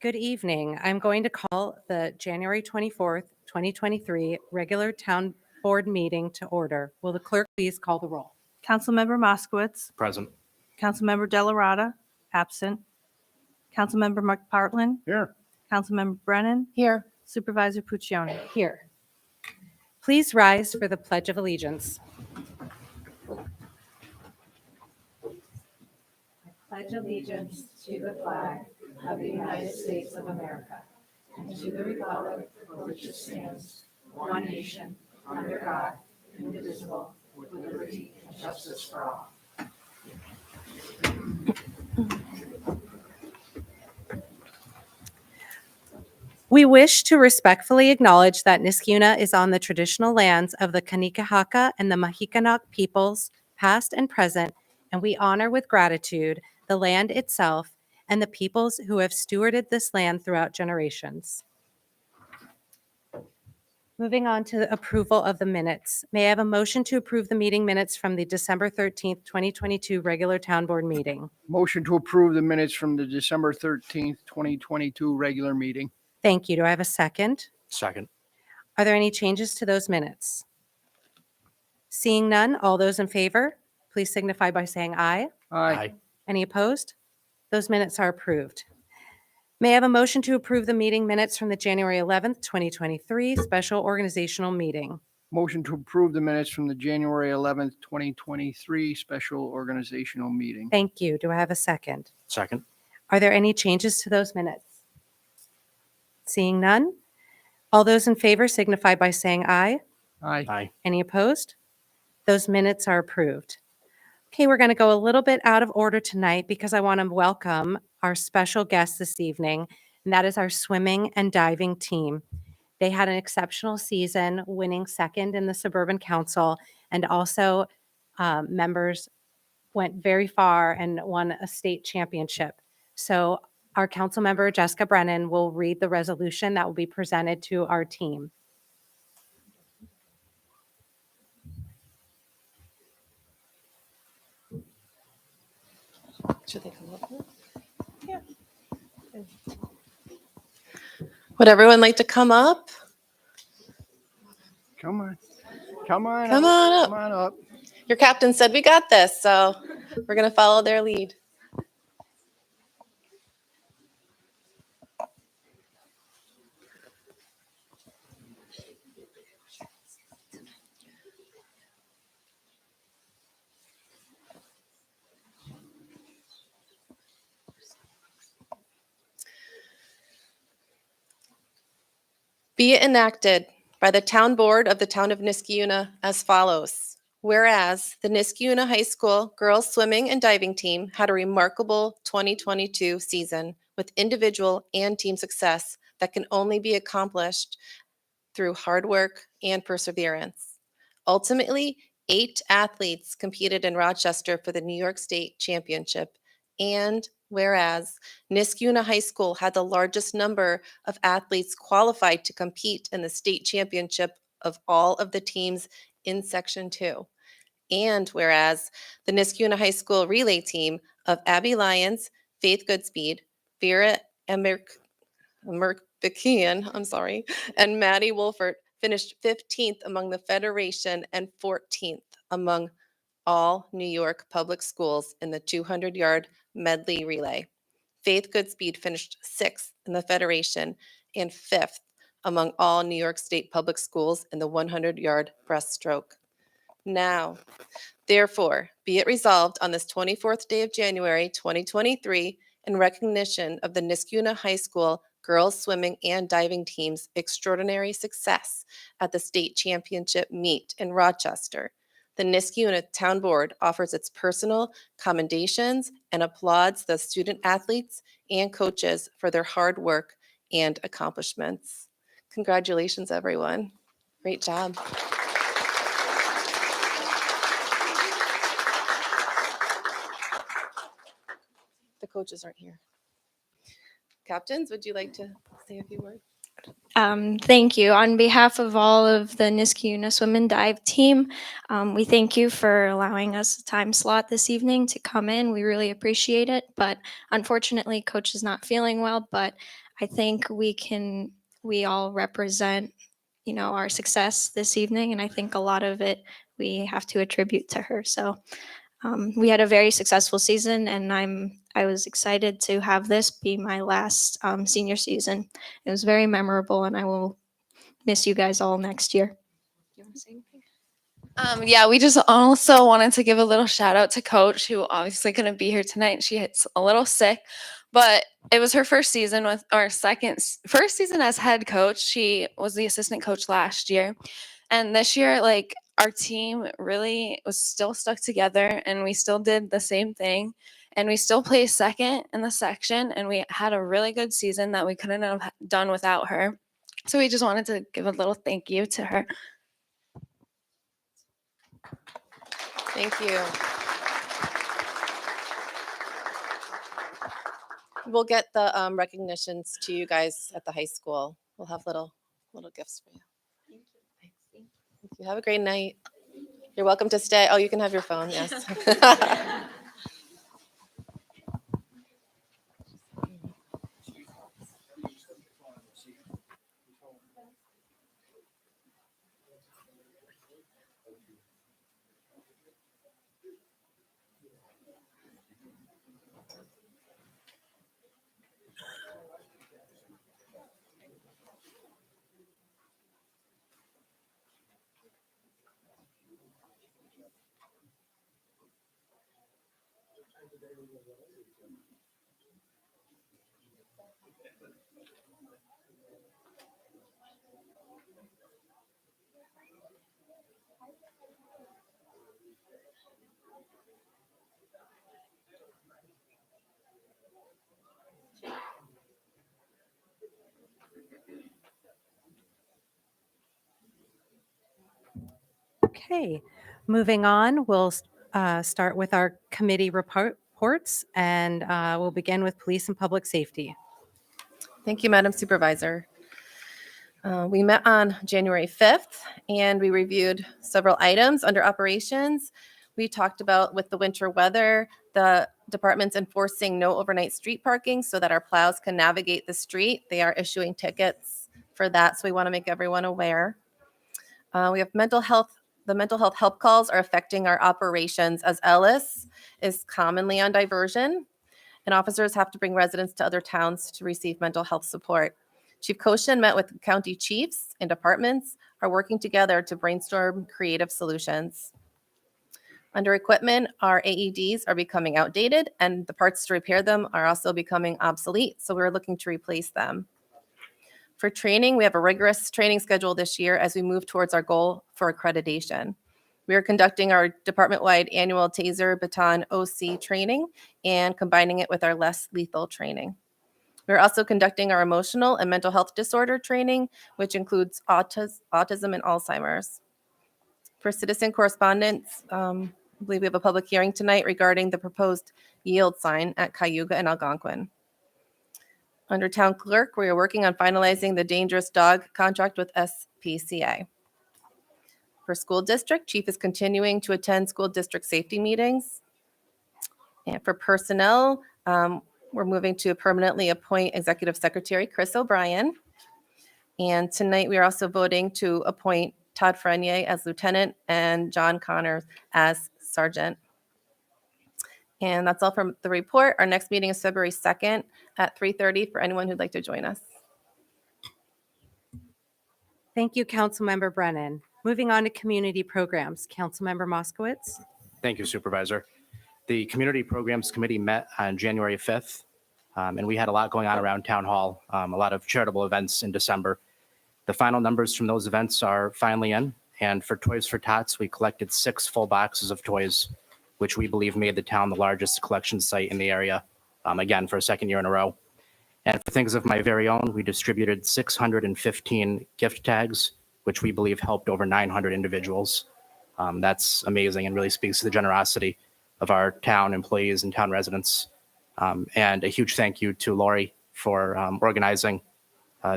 Good evening. I'm going to call the January 24th, 2023 regular town board meeting to order. Will the clerk please call the roll? Councilmember Moskowitz. Present. Councilmember Delarada, absent. Councilmember McPartlin. Here. Councilmember Brennan. Here. Supervisor Puccioni. Here. Please rise for the Pledge of Allegiance. I pledge allegiance to the flag of the United States of America and to the republic for which it stands, one nation, under God, indivisible, with liberty and justice for all. We wish to respectfully acknowledge that Niskayuna is on the traditional lands of the Kanekahaka and the Mahikanac peoples, past and present, and we honor with gratitude the land itself and the peoples who have stewarded this land throughout generations. Moving on to the approval of the minutes. May I have a motion to approve the meeting minutes from the December 13th, 2022 regular town board meeting? Motion to approve the minutes from the December 13th, 2022 regular meeting. Thank you. Do I have a second? Second. Are there any changes to those minutes? Seeing none, all those in favor, please signify by saying aye. Aye. Any opposed? Those minutes are approved. May I have a motion to approve the meeting minutes from the January 11th, 2023 special organizational meeting? Motion to approve the minutes from the January 11th, 2023 special organizational meeting. Thank you. Do I have a second? Second. Are there any changes to those minutes? Seeing none, all those in favor signify by saying aye. Aye. Aye. Any opposed? Those minutes are approved. Okay, we're going to go a little bit out of order tonight because I want to welcome our special guest this evening, and that is our swimming and diving team. They had an exceptional season, winning second in the Suburban Council, and also members went very far and won a state championship. So our council member, Jessica Brennan, will read the resolution that will be presented to our team. Should they come up here? Yeah. Would everyone like to come up? Come on. Come on. Come on up. Come on up. Your captain said we got this, so we're going to follow their lead. Be it enacted by the Town Board of the Town of Niskayuna as follows. Whereas the Niskayuna High School girls swimming and diving team had a remarkable 2022 season with individual and team success that can only be accomplished through hard work and perseverance. Ultimately, 8 athletes competed in Rochester for the New York State Championship. And whereas Niskayuna High School had the largest number of athletes qualified to compete in the state championship of all of the teams in Section 2. And whereas the Niskayuna High School relay team of Abby Lyons, Faith Goodspeed, Vera Merkian, and Maddie Wolfert finished 15th among the Federation and 14th among all New York public schools in the 200-yard medley relay. Faith Goodspeed finished 6th in the Federation and 5th among all New York State public schools in the 100-yard breaststroke. Now, therefore, be it resolved on this 24th day of January, 2023, in recognition of the Niskayuna High School girls swimming and diving team's extraordinary success at the state championship meet in Rochester, the Niskayuna Town Board offers its personal commendations and applauds the student athletes and coaches for their hard work and accomplishments. Congratulations, everyone. Great job. The coaches aren't here. Captains, would you like to say a few words? Thank you. On behalf of all of the Niskayuna Swim and Dive team, we thank you for allowing us a time slot this evening to come in. We really appreciate it. But unfortunately, Coach is not feeling well, but I think we all represent, our success this evening. And I think a lot of it we have to attribute to her. So we had a very successful season, and I was excited to have this be my last senior season. It was very memorable, and I will miss you guys all next year. You want to say anything? Yeah, we just also wanted to give a little shout out to Coach, who obviously couldn't be here tonight. She hits a little sick, but it was her first season first season as head coach. She was the assistant coach last year, and this year, like, our team really was still stuck together, and we still did the same thing, and we still placed second in the section, and we had a really good season that we couldn't have done without her. So we just wanted to give a little thank you to her. Thank you. We'll get the recognitions to you guys at the high school. We'll have little gifts for you. Thank you. Have a great night. You're welcome to stay. Oh, you can have your phone. Yes. Okay, moving on, we'll start with our committee reports, and we'll begin with police and public safety. Thank you, Madam Supervisor. We met on January 5th, and we reviewed several items under operations. We talked about, with the winter weather, the department's enforcing no overnight street parking so that our plows can navigate the street. They are issuing tickets for that, so we want to make everyone aware. We have mental health. The mental health help calls are affecting our operations, as Ellis is commonly on diversion, and officers have to bring residents to other towns to receive mental health support. Chief Koshin met with county chiefs, and departments are working together to brainstorm creative solutions. Under equipment, our AEDs are becoming outdated, and the parts to repair them are also becoming obsolete, so we're looking to replace them. For training, we have a rigorous training schedule this year as we move towards our goal for accreditation. We are conducting our department-wide annual TASER baton OC training and combining it with our less lethal training. We're also conducting our emotional and mental health disorder training, which includes autism and Alzheimer's. For citizen correspondence, I believe we have a public hearing tonight regarding the proposed yield sign at Cayuga and Algonquin. Under town clerk, we are working on finalizing the dangerous dog contract with SPCA. For school district, chief is continuing to attend school district safety meetings. And for personnel, we're moving to permanently appoint Executive Secretary Chris O'Brien. And tonight we are also voting to appoint Todd Frenier as lieutenant and John Connors as sergeant. And that's all from the report. Our next meeting is February 2nd at 3:30 for anyone who'd like to join us. Thank you, Councilmember Brennan. Moving on to community programs, Councilmember Moskowitz. Thank you, Supervisor. The Community Programs Committee met on January 5th, and we had a lot going on around Town Hall, a lot of charitable events in December. The final numbers from those events are finally in, and for Toys for Tots, we collected 6 full boxes of toys, which we believe made the town the largest collection site in the area, again, for a second year in a row. And for things of my very own, we distributed 615 gift tags, which we believe helped over 900 individuals. That's amazing and really speaks to the generosity of our town employees and town residents. And a huge thank you to Lori for organizing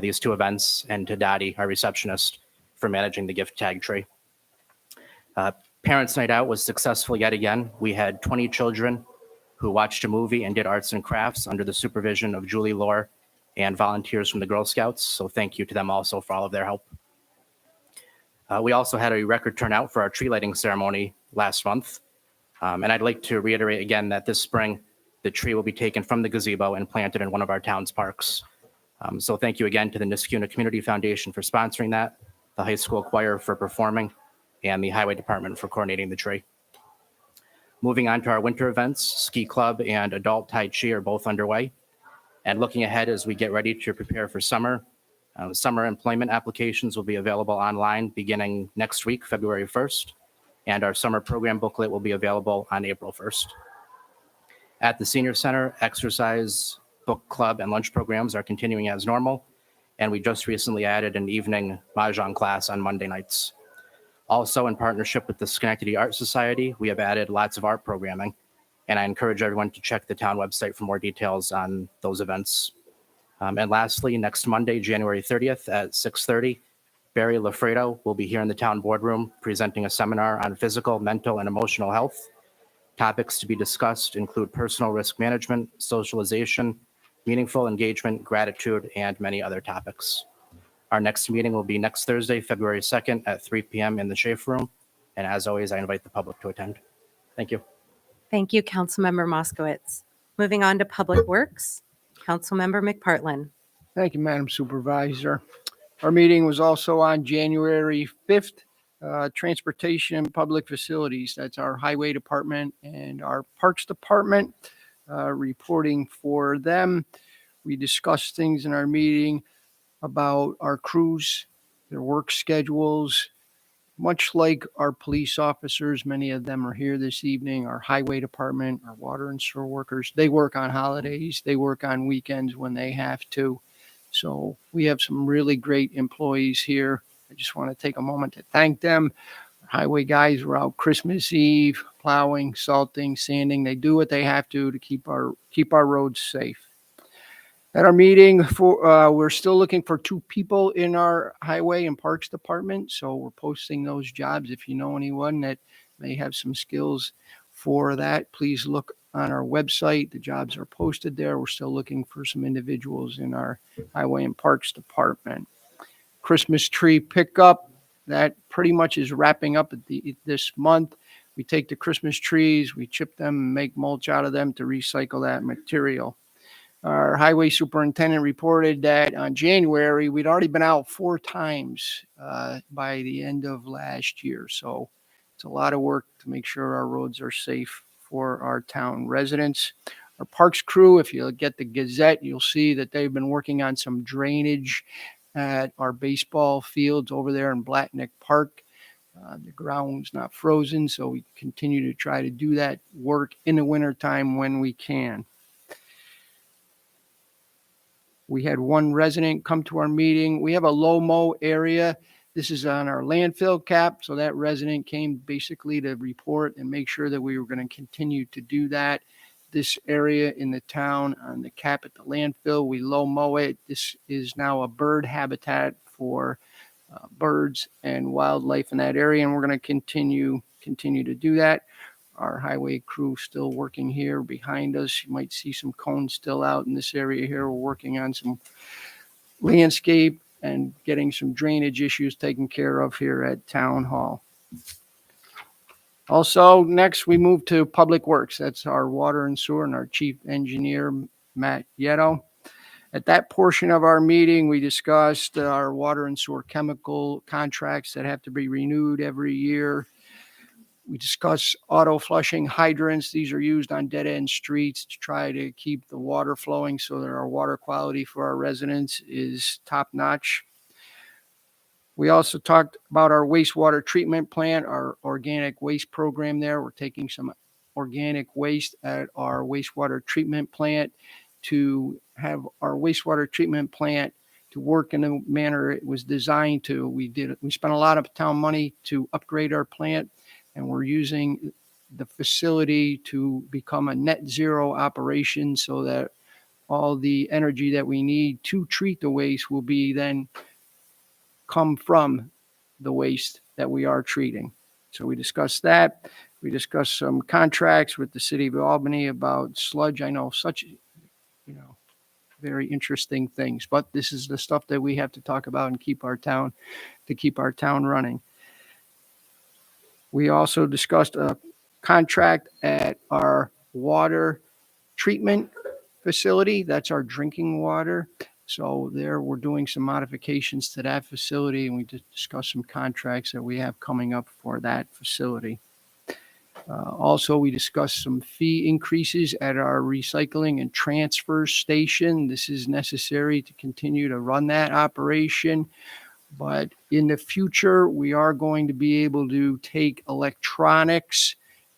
these 2 events, and to Dottie, our receptionist, for managing the gift tag tree. Parents' Night Out was successful yet again. We had 20 children who watched a movie and did arts and crafts under the supervision of Julie Lohr and volunteers from the Girl Scouts. So thank you to them also for all of their help. We also had a record turnout for our tree lighting ceremony last month. And I'd like to reiterate again that this spring, the tree will be taken from the gazebo and planted in one of our town's parks. So thank you again to the Niskuna Community Foundation for sponsoring that, the high school choir for performing, and the highway department for coordinating the tree. Moving on to our winter events, Ski Club and Adult Tai Chi are both underway. And looking ahead as we get ready to prepare for summer, summer employment applications will be available online beginning next week, February 1st, and our summer program booklet will be available on April 1st. At the Senior Center, exercise, book club, and lunch programs are continuing as normal, and we just recently added an evening Mahjong class on Monday nights. Also, in partnership with the Schenectady Art Society, we have added lots of art programming, and I encourage everyone to check the town website for more details on those events. And lastly, next Monday, January 30th at 6:30, Barry Lafredo will be here in the town boardroom presenting a seminar on physical, mental, and emotional health. Topics to be discussed include personal risk management, socialization, meaningful engagement, gratitude, and many other topics. Our next meeting will be next Thursday, February 2nd at 3 p.m. in the Schaefer Room. And as always, I invite the public to attend. Thank you. Thank you, Councilmember Moskowitz. Moving on to Public Works, Councilmember McPartlin. Thank you, Madam Supervisor. Our meeting was also on January 5th. Transportation and Public Facilities, that's our Highway Department and our Parks Department, reporting for them. We discussed things in our meeting about our crews, their work schedules, much like our police officers. Many of them are here this evening. Our Highway Department, our water and sewer workers, they work on holidays, they work on weekends when they have to. So we have some really great employees here. I just want to take a moment to thank them. Our highway guys were out Christmas Eve, plowing, salting, sanding. They do what they have to keep our roads safe. At our meeting, we're still looking for 2 people in our Highway and Parks Department. So we're posting those jobs. If you know anyone that may have some skills for that, please look on our website. The jobs are posted there. We're still looking for some individuals in our Highway and Parks Department. Christmas tree pickup, that pretty much is wrapping up this month. We take the Christmas trees, we chip them and make mulch out of them to recycle that material. Our highway superintendent reported that on January, we'd already been out 4 times by the end of last year. So it's a lot of work to make sure our roads are safe for our town residents. Our parks crew, if you get the Gazette, you'll see that they've been working on some drainage at our baseball fields over there in Blackneck Park. The ground's not frozen, so we continue to try to do that work in the wintertime when we can. We had one resident come to our meeting. We have a low mow area. This is on our landfill cap. So that resident came basically to report and make sure that we were going to continue to do that. This area in the town on the cap at the landfill, we low mow it. This is now a bird habitat for birds and wildlife in that area. And we're going to continue to do that. Our highway crew still working here behind us. You might see some cones still out in this area here. We're working on some landscape and getting some drainage issues taken care of here at Town Hall. Also, next we move to Public Works. That's our water and sewer and our chief engineer, Matt Yetto. At that portion of our meeting, we discussed our water and sewer chemical contracts that have to be renewed every year. We discuss auto flushing hydrants. These are used on dead-end streets to try to keep the water flowing so that our water quality for our residents is top-notch. We also talked about our wastewater treatment plant, our organic waste program there. We're taking some organic waste at our wastewater treatment plant to have our wastewater treatment plant to work in the manner it was designed to. We spent a lot of town money to upgrade our plant, and we're using the facility to become a net zero operation so that all the energy that we need to treat the waste will be then come from the waste that we are treating. So we discussed that. We discussed some contracts with the city of Albany about sludge. I know very interesting things. But this is the stuff that we have to talk about and keep our town running. We also discussed a contract at our water treatment facility. That's our drinking water. So there, we're doing some modifications to that facility, and we discussed some contracts that we have coming up for that facility. Also, we discussed some fee increases at our recycling and transfer station. This is necessary to continue to run that operation. But in the future, we are going to be able to take electronics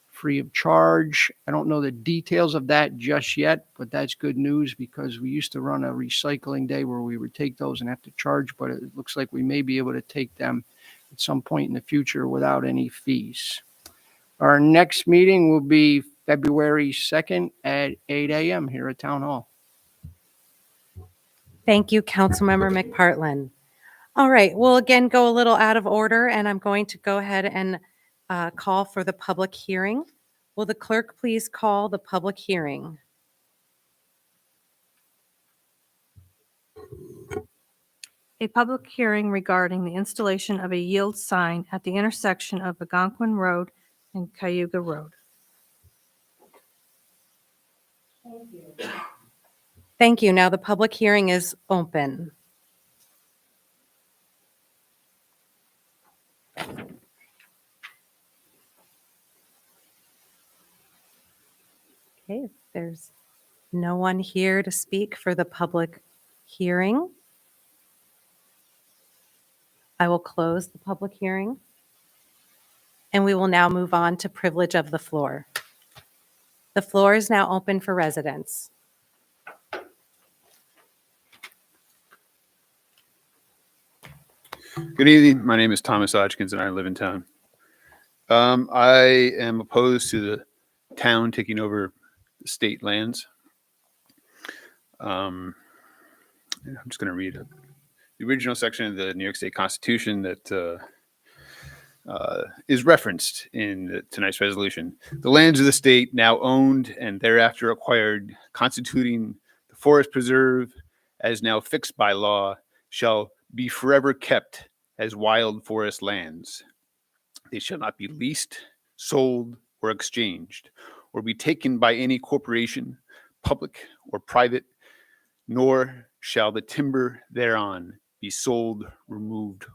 free of charge. I don't know the details of that just yet, but that's good news because we used to run a recycling day where we would take those and have to charge, but it looks like we may be able to take them at some point in the future without any fees. Our next meeting will be February 2nd at 8 a.m. here at Town Hall. Thank you, Councilmember McPartlin. All right, we'll again go a little out of order, and I'm going to go ahead and call for the public hearing. Will the clerk please call the public hearing? A public hearing regarding the installation of a yield sign at the intersection of Algonquin Road and Cayuga Road. Thank you. Now the public hearing is open. Okay, if there's no one here to speak for the public hearing, I will close the public hearing. And we will now move on to privilege of the floor. The floor is now open for residents. Good evening. My name is Thomas Hodgkins and I live in town. I am opposed to the town taking over the state lands. I'm just going to read the original section of the New York State Constitution that is referenced in tonight's resolution. The lands of the state now owned and thereafter acquired, constituting the forest preserve as now fixed by law, shall be forever kept as wild forest lands. They shall not be leased, sold, or exchanged, or be taken by any corporation, public or private, nor shall the timber thereon be sold, removed,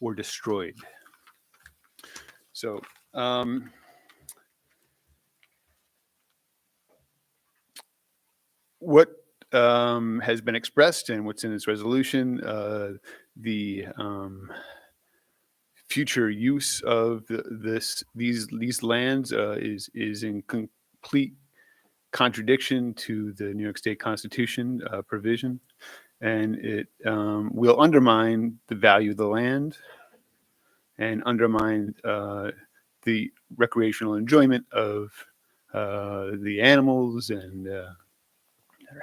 or destroyed. So, what has been expressed and what's in this resolution, the future use of these lands is in complete contradiction to the New York State Constitution provision, and it will undermine the value of the land and undermine the recreational enjoyment of the animals and their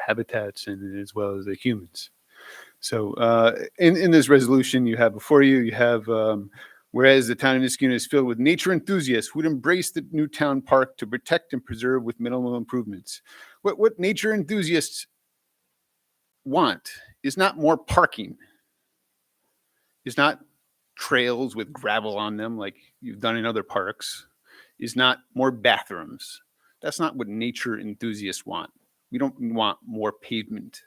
habitats, and as well as the humans. So in this resolution you have before you, whereas the town of Niskuna is filled with nature enthusiasts who would embrace the new town park to protect and preserve with minimal improvements. What nature enthusiasts want is not more parking, is not trails with gravel on them like you've done in other parks, is not more bathrooms. That's not what nature enthusiasts want. We don't want more pavement.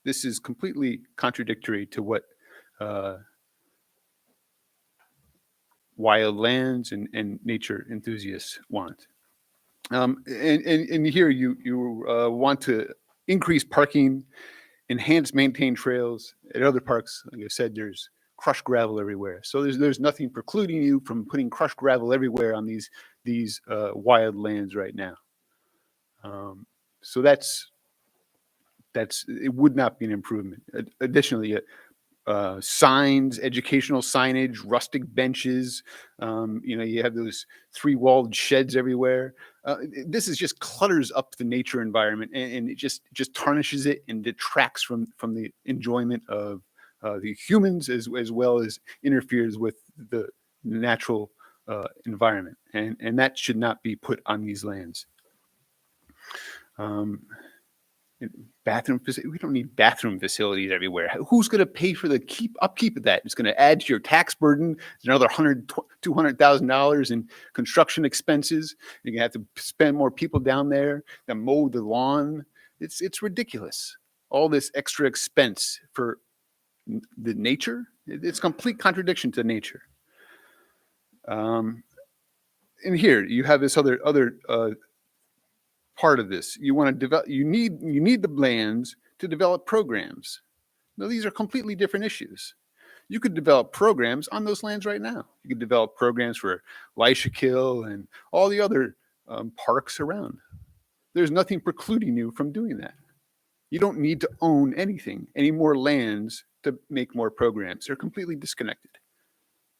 This is completely contradictory to what wild lands and nature enthusiasts want. And here you want to increase parking, enhance maintained trails. At other parks, like I said, there's crushed gravel everywhere. So there's nothing precluding you from putting crushed gravel everywhere on these wild lands right now. So that's it would not be an improvement. Additionally, signs, educational signage, rustic benches. You have those 3-walled sheds everywhere. This is just clutters up the nature environment, and it just tarnishes it and detracts from the enjoyment of the humans, as well as interferes with the natural environment, and that should not be put on these lands. We don't need bathroom facilities everywhere. Who's going to pay for the upkeep of that? It's going to add to your tax burden. It's another $200,000 in construction expenses. You're going to have to spend more people down there that mow the lawn. It's ridiculous. All this extra expense for the nature. It's complete contradiction to nature. And here you have this other part of this. You want to develop, you need the lands to develop programs. Now, these are completely different issues. You could develop programs on those lands right now. You could develop programs for Lyshkill and all the other parks around. There's nothing precluding you from doing that. You don't need to own anything, any more lands to make more programs. They're completely disconnected.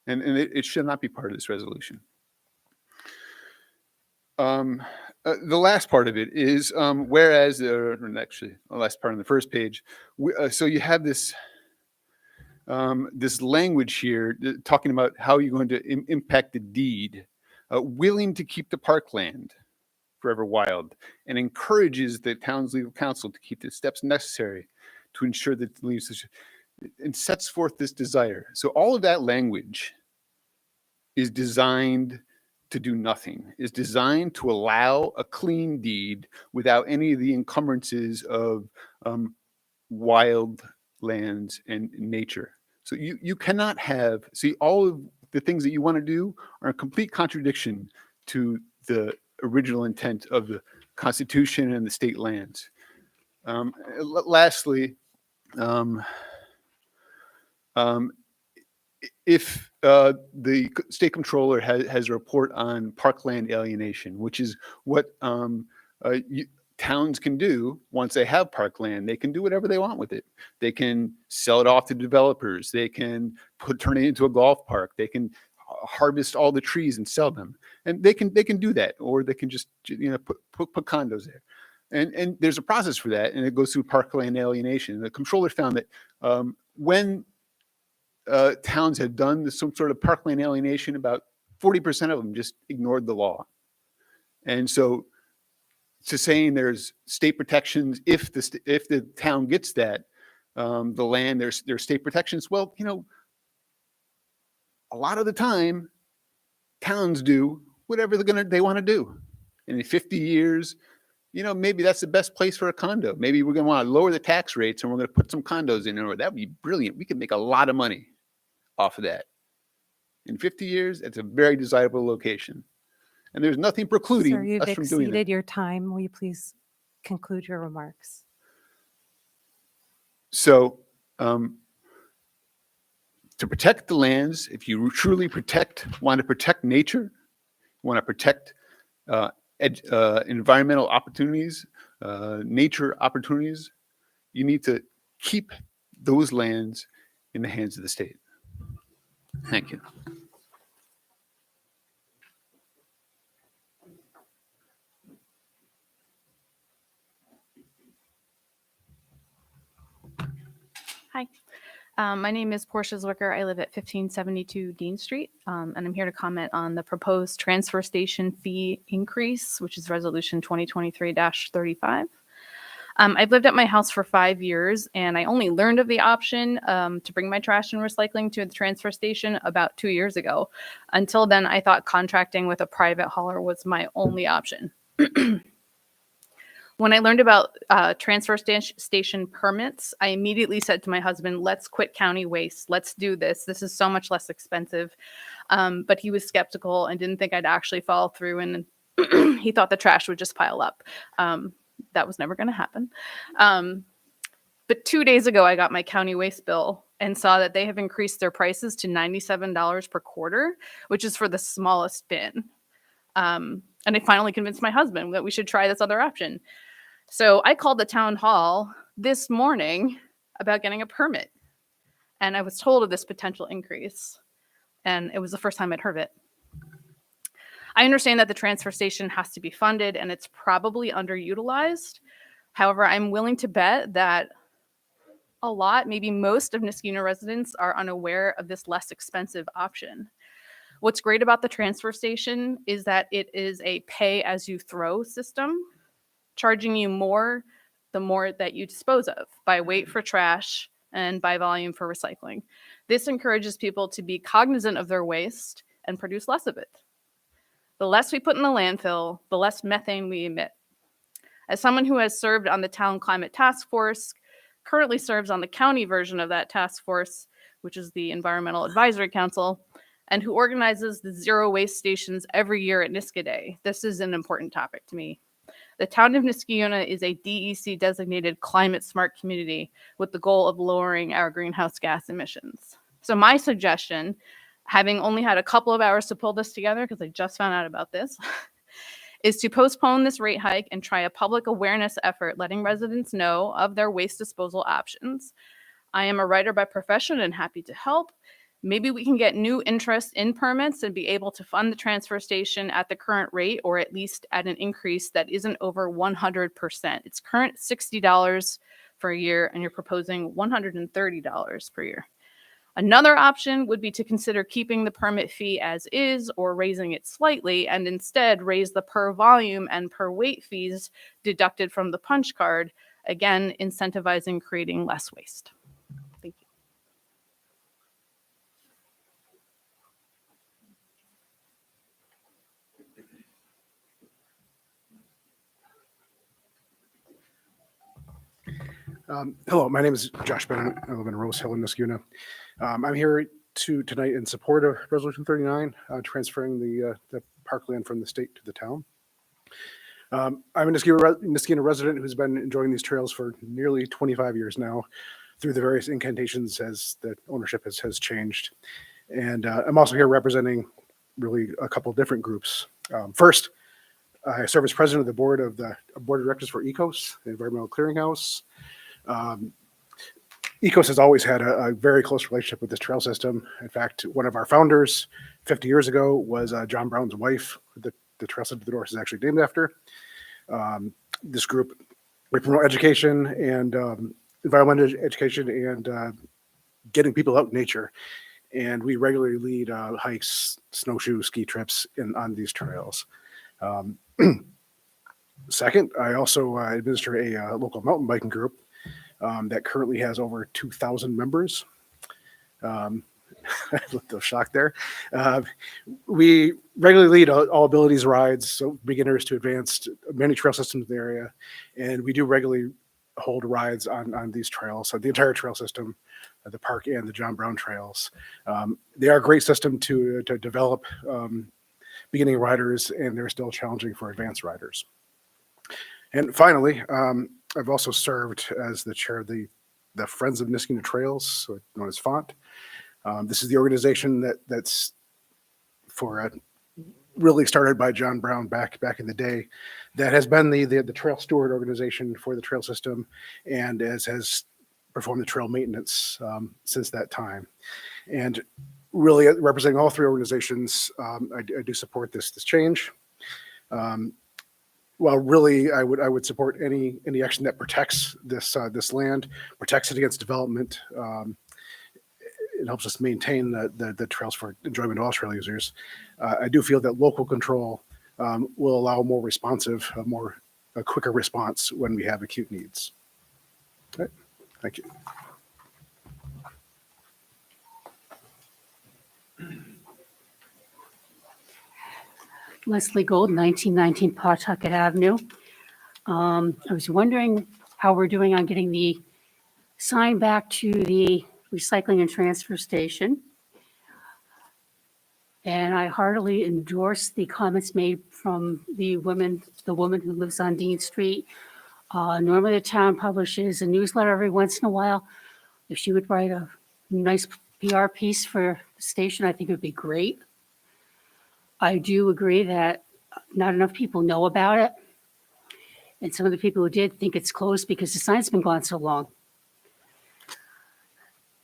And it should not be part of this resolution. The last part of it is whereas, actually, the last part on the first page. So you have this this language here talking about how you're going to impact the deed, willing to keep the parkland forever wild, and encourages the town's legal counsel to keep the steps necessary to ensure that the leaves, and sets forth this desire. So all of that language is designed to do nothing, is designed to allow a clean deed without any of the encumbrances of wild lands and nature. So you cannot have, see, all of the things that you want to do are in complete contradiction to the original intent of the Constitution and the state lands. Lastly, if the state controller has a report on parkland alienation, which is what towns can do once they have parkland, they can do whatever they want with it. They can sell it off to developers. They can turn it into a golf park. They can harvest all the trees and sell them, and they can do that, or they can just put condos there. And there's a process for that, and it goes through parkland alienation. The controller found that when towns had done some sort of parkland alienation, about 40% of them just ignored the law. And so to saying there's state protections, if the town gets that, the land, there's state protections. Well, a lot of the time towns do whatever they want to do. And in 50 years, maybe that's the best place for a condo. Maybe we're going to want to lower the tax rates and we're going to put some condos in there. That would be brilliant. We could make a lot of money off of that. In 50 years, it's a very desirable location. And there's nothing precluding Sir, you've us from doing that. exceeded your time. Will you please conclude your remarks? So to protect the lands, if you truly want to protect nature, want to protect environmental opportunities, nature opportunities, you need to keep those lands in the hands of the state. Thank you. Hi, my name is Portia Zwicker. I live at 1572 Dean Street, and I'm here to comment on the proposed transfer station fee increase, which is Resolution 2023-35. I've lived at my house for 5 years, and I only learned of the option to bring my trash and recycling to the transfer station about 2 years ago. Until then, I thought contracting with a private hauler was my only option. When I learned about transfer station permits, I immediately said to my husband, let's quit county waste. Let's do this. This is so much less expensive. But he was skeptical and didn't think I'd actually follow through. And he thought the trash would just pile up. That was never going to happen. But 2 days ago, I got my county waste bill and saw that they have increased their prices to $97 per quarter, which is for the smallest bin. And I finally convinced my husband that we should try this other option. So I called the town hall this morning about getting a permit. And I was told of this potential increase. And it was the first time I'd heard it. I understand that the transfer station has to be funded and it's probably underutilized. However, I'm willing to bet that a lot, maybe most of Niskuna residents are unaware of this less expensive option. What's great about the transfer station is that it is a pay-as-you-throw system, charging you more the more that you dispose of by weight for trash and by volume for recycling. This encourages people to be cognizant of their waste and produce less of it. The less we put in the landfill, the less methane we emit. As someone who has served on the Town Climate Task Force, currently serves on the county version of that task force, which is the Environmental Advisory Council, and who organizes the zero waste stations every year at Niska Day, this is an important topic to me. The town of Niskayuna is a DEC designated climate smart community with the goal of lowering our greenhouse gas emissions. So my suggestion, having only had a couple of hours to pull this together, because I just found out about this, is to postpone this rate hike and try a public awareness effort, letting residents know of their waste disposal options. I am a writer by profession and happy to help. Maybe we can get new interest in permits and be able to fund the transfer station at the current rate, or at least at an increase that isn't over 100%. It's current $60 for a year, and you're proposing $130 per year. Another option would be to consider keeping the permit fee as is or raising it slightly, and instead raise the per volume and per weight fees deducted from the punch card, again, incentivizing creating less waste. Thank you. Hello, my name is Josh Bennett. I live in Rose Hill in Niskayuna. I'm here tonight in support of Resolution 39, transferring the parkland from the state to the town. I'm a Niskayuna resident who's been enjoying these trails for nearly 25 years now, through the various incantations as the ownership has changed. And I'm also here representing really a couple different groups. First, I serve as president of the board of directors for ECOS, the Environmental Clearinghouse. ECOS has always had a very close relationship with this trail system. In fact, one of our founders 50 years ago was John Brown's wife. The trail system to the north is actually named after. This group, we promote education and environmental education and getting people out in nature. And we regularly lead hikes, snowshoe, ski trips on these trails. Second, I also administer a local mountain biking group that currently has over 2,000 members. A little shocked there. We regularly lead all abilities rides, so beginners to advanced, many trail systems in the area, and we do regularly hold rides on these trails, so the entire trail system, the park and the John Brown trails. They are a great system to develop beginning riders, and they're still challenging for advanced riders. And finally, I've also served as the chair of the Friends of Niskayuna Trails, so known as FONT. This is the organization that's for really started by John Brown back in the day, that has been the trail steward organization for the trail system, and has performed the trail maintenance since that time. And really representing all three organizations, I do support this change. Well, really, I would support any action that protects this land, protects it against development. It helps us maintain the trails for enjoyment of all trail users. I do feel that local control will allow more responsive, a quicker response when we have acute needs. Okay. Thank you. Leslie Gold, 1919 Pawtucket Avenue. I was wondering how we're doing on getting the sign back to the recycling and transfer station. And I heartily endorse the comments made from the woman who lives on Dean Street. Normally the town publishes a newsletter every once in a while. If she would write a nice PR piece for the station, I think it would be great. I do agree that not enough people know about it. And some of the people who did think it's closed because the sign's been gone so long.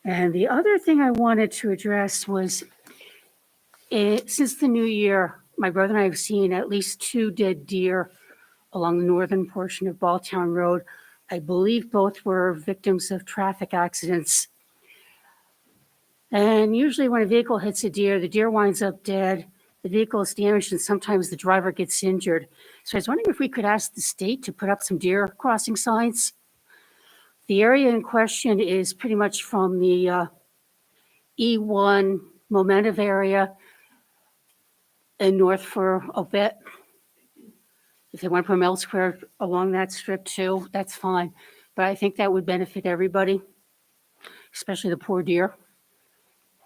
And the other thing I wanted to address was, since the new year, my brother and I have seen at least 2 dead deer along the northern portion of Balltown Road. I believe both were victims of traffic accidents. And usually when a vehicle hits a deer, the deer winds up dead, the vehicle is damaged, and sometimes the driver gets injured. So I was wondering if we could ask the state to put up some deer crossing signs The area in question is pretty much from the E1 Momentive area and north for a bit. If they went from elsewhere along that strip too, that's fine. But I think that would benefit everybody, especially the poor deer.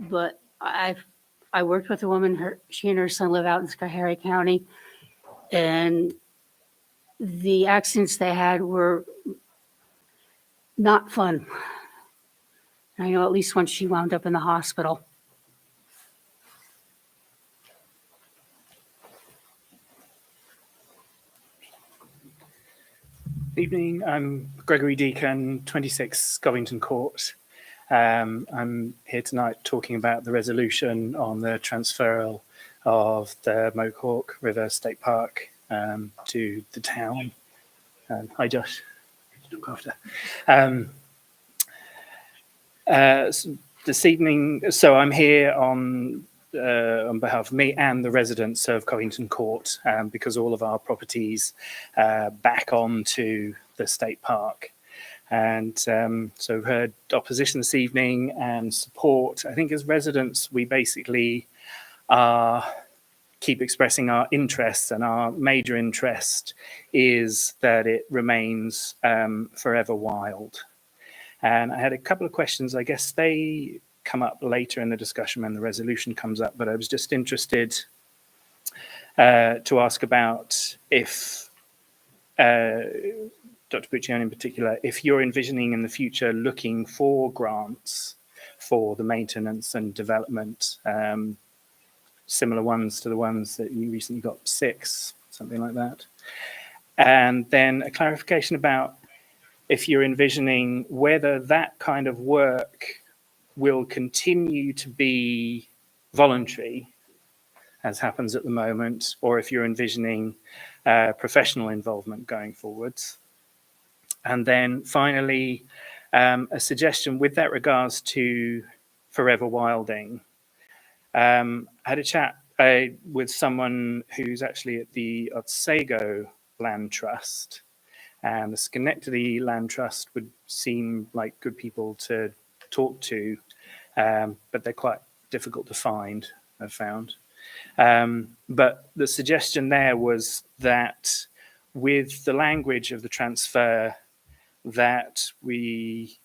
But I worked with a woman, she and her son live out in Schoharie County, and the accidents they had were not fun. I know at least once she wound up in the hospital. Evening, I'm Gregory Deacon, 26 Covington Court. I'm here tonight talking about the resolution on the transferal of the Mohawk River State Park to the town. Hi, Josh. Look after. This evening, so I'm here on behalf of me and the residents of Covington Court because all of our properties back onto the state park. And so we've heard opposition this evening and support. I think as residents, we basically keep expressing our interests, and our major interest is that it remains forever wild. And I had a couple of questions. I guess they come up later in the discussion when the resolution comes up, but I was just interested to ask about if, Dr. Puccione in particular, if you're envisioning in the future looking for grants for the maintenance and development, similar ones to the ones that you recently got, 6, something like that. And then a clarification about if you're envisioning whether that kind of work will continue to be voluntary, as happens at the moment, or if you're envisioning professional involvement going forwards. And then finally, a suggestion with that regards to forever wilding. I had a chat with someone who's actually at the Otsego Land Trust, and the Schenectady Land Trust would seem like good people to talk to, but they're quite difficult to find, I've found. But the suggestion there was that with the language of the transfer, that we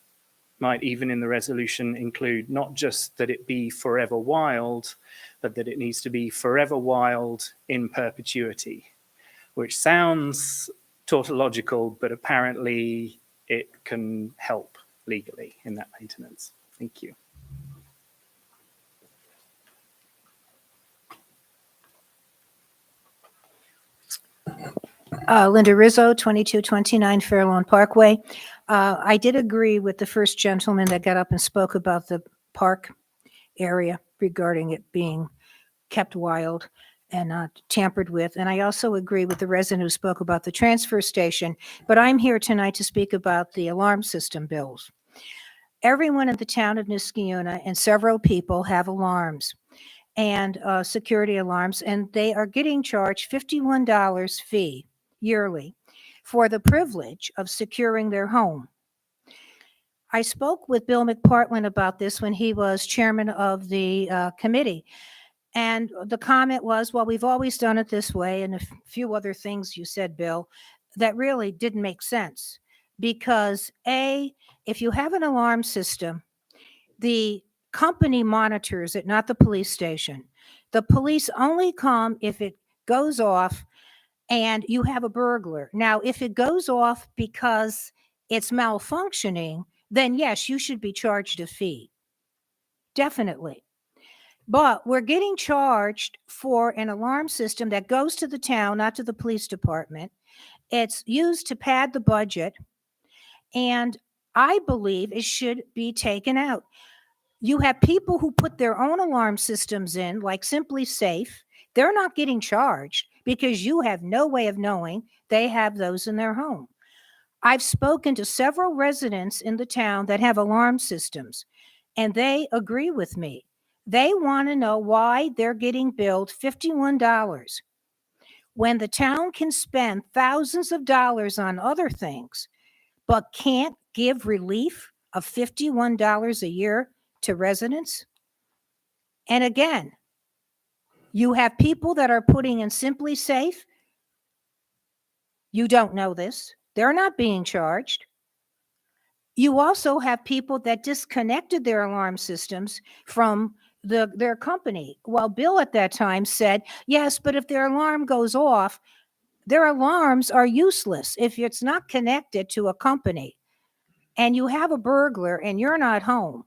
might even in the resolution include not just that it be forever wild, but that it needs to be forever wild in perpetuity, which sounds tautological, but apparently it can help legally in that maintenance. Thank you. Linda Rizzo, 2229 Fairlawn Parkway. I did agree with the first gentleman that got up and spoke about the park area regarding it being kept wild and not tampered with. And I also agree with the resident who spoke about the transfer station, but I'm here tonight to speak about the alarm system bills. Everyone in the town of Niskayuna and several people have alarms and security alarms, and they are getting charged $51 fee yearly for the privilege of securing their home. I spoke with Bill McPartland about this when he was chairman of the committee. And the comment was, well, we've always done it this way. And a few other things you said, Bill, that really didn't make sense. Because A, if you have an alarm system, the company monitors it, not the police station. The police only come if it goes off and you have a burglar. Now, if it goes off because it's malfunctioning, then yes, you should be charged a fee. Definitely. But we're getting charged for an alarm system that goes to the town, not to the police department. It's used to pad the budget, and I believe it should be taken out. You have people who put their own alarm systems in, like Simply Safe. They're not getting charged because you have no way of knowing they have those in their home. I've spoken to several residents in the town that have alarm systems, and they agree with me. They want to know why they're getting billed $51 when the town can spend thousands of dollars on other things, but can't give relief of $51 a year to residents? And again, you have people that are putting in Simply Safe. You don't know this. They're not being charged. You also have people that disconnected their alarm systems from their company. Well, Bill at that time said, yes, but if their alarm goes off, their alarms are useless if it's not connected to a company and you have a burglar and you're not home.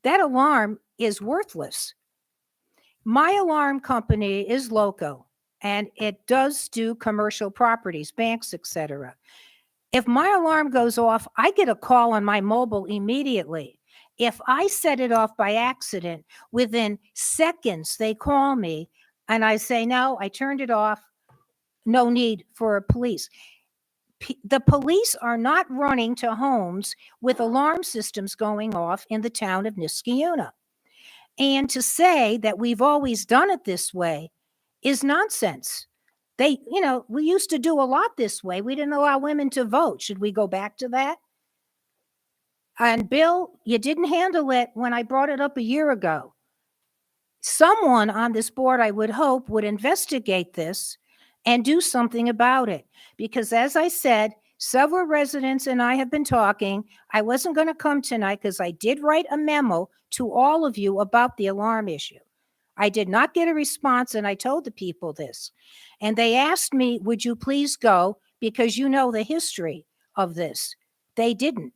That alarm is worthless. My alarm company is Loco, and it does do commercial properties, banks, etc. If my alarm goes off, I get a call on my mobile immediately. If I set it off by accident, within seconds, they call me and I say, no, I turned it off. No need for police. The police are not running to homes with alarm systems going off in the town of Niskayuna. And to say that we've always done it this way is nonsense. We used to do a lot this way. We didn't allow women to vote. Should we go back to that? And Bill, you didn't handle it when I brought it up a year ago. Someone on this board, I would hope, would investigate this and do something about it. Because as I said, several residents and I have been talking. I wasn't going to come tonight because I did write a memo to all of you about the alarm issue. I did not get a response, and I told the people this. And they asked me, would you please go, because you know the history of this. They didn't.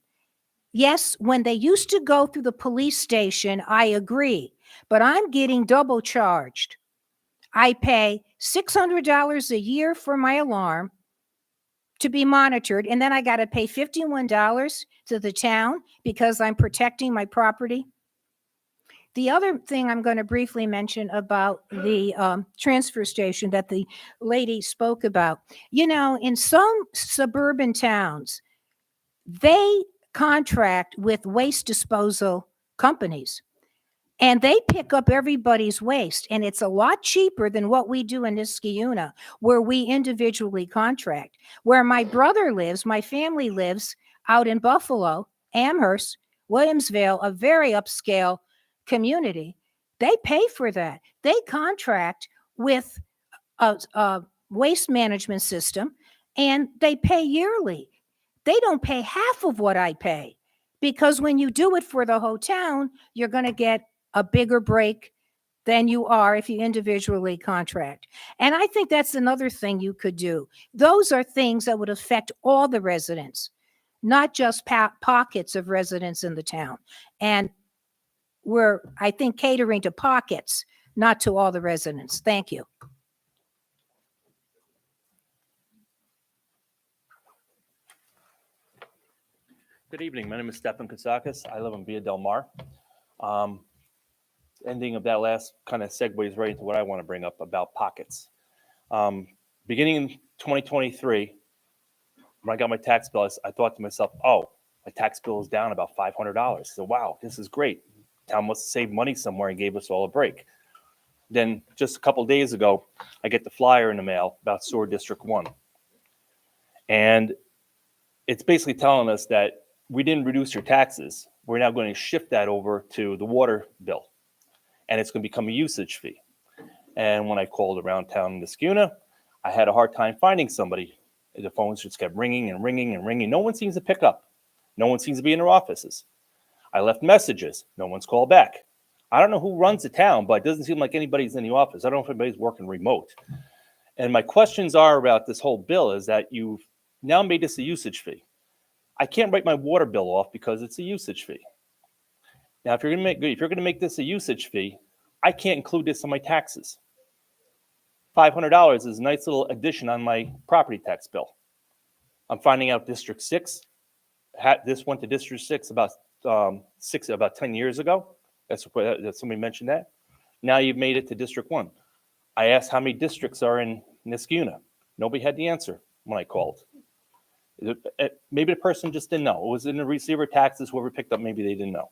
Yes, when they used to go through the police station, I agree, but I'm getting double charged. I pay $600 a year for my alarm to be monitored, and then I got to pay $51 to the town because I'm protecting my property. The other thing I'm going to briefly mention about the transfer station that the lady spoke about, in some suburban towns, they contract with waste disposal companies. And they pick up everybody's waste, and it's a lot cheaper than what we do in Niskayuna, where we individually contract. Where my brother lives, my family lives out in Buffalo, Amherst, Williamsville, a very upscale community. They pay for that. They contract with a waste management system, and they pay yearly. They don't pay half of what I pay, because when you do it for the whole town, you're going to get a bigger break than you are if you individually contract. And I think that's another thing you could do. Those are things that would affect all the residents, not just pockets of residents in the town. And we're, I think, catering to pockets, not to all the residents. Thank you. Good evening. My name is Stefan Katsakis. I live in Via Del Mar. Ending of that last kind of segues right into what I want to bring up about pockets. Beginning in 2023, when I got my tax bill, I thought to myself, oh, my tax bill is down about $500. So, wow, this is great. Town must have saved money somewhere and gave us all a break. Then just a couple days ago, I get the flyer in the mail about Sewer District 1. And it's basically telling us that we didn't reduce your taxes. We're now going to shift that over to the water bill. And it's going to become a usage fee. And when I called around town in Niskayuna, I had a hard time finding somebody. The phones just kept ringing and ringing and ringing. No one seems to pick up. No one seems to be in their offices. I left messages. No one's called back. I don't know who runs the town, but it doesn't seem like anybody's in the office. I don't know if anybody's working remote. And my questions are about this whole bill is that you've now made this a usage fee. I can't write my water bill off because it's a usage fee. Now, if you're going to make this a usage fee, I can't include this on my taxes. $500 is a nice little addition on my property tax bill. I'm finding out District 6, this went to District 6 about 10 years ago. That's somebody mentioned that. Now you've made it to District 1. I asked how many districts are in Niskayuna. Nobody had the answer when I called. Maybe the person just didn't know. It was in the receiver taxes, whoever picked up, maybe they didn't know.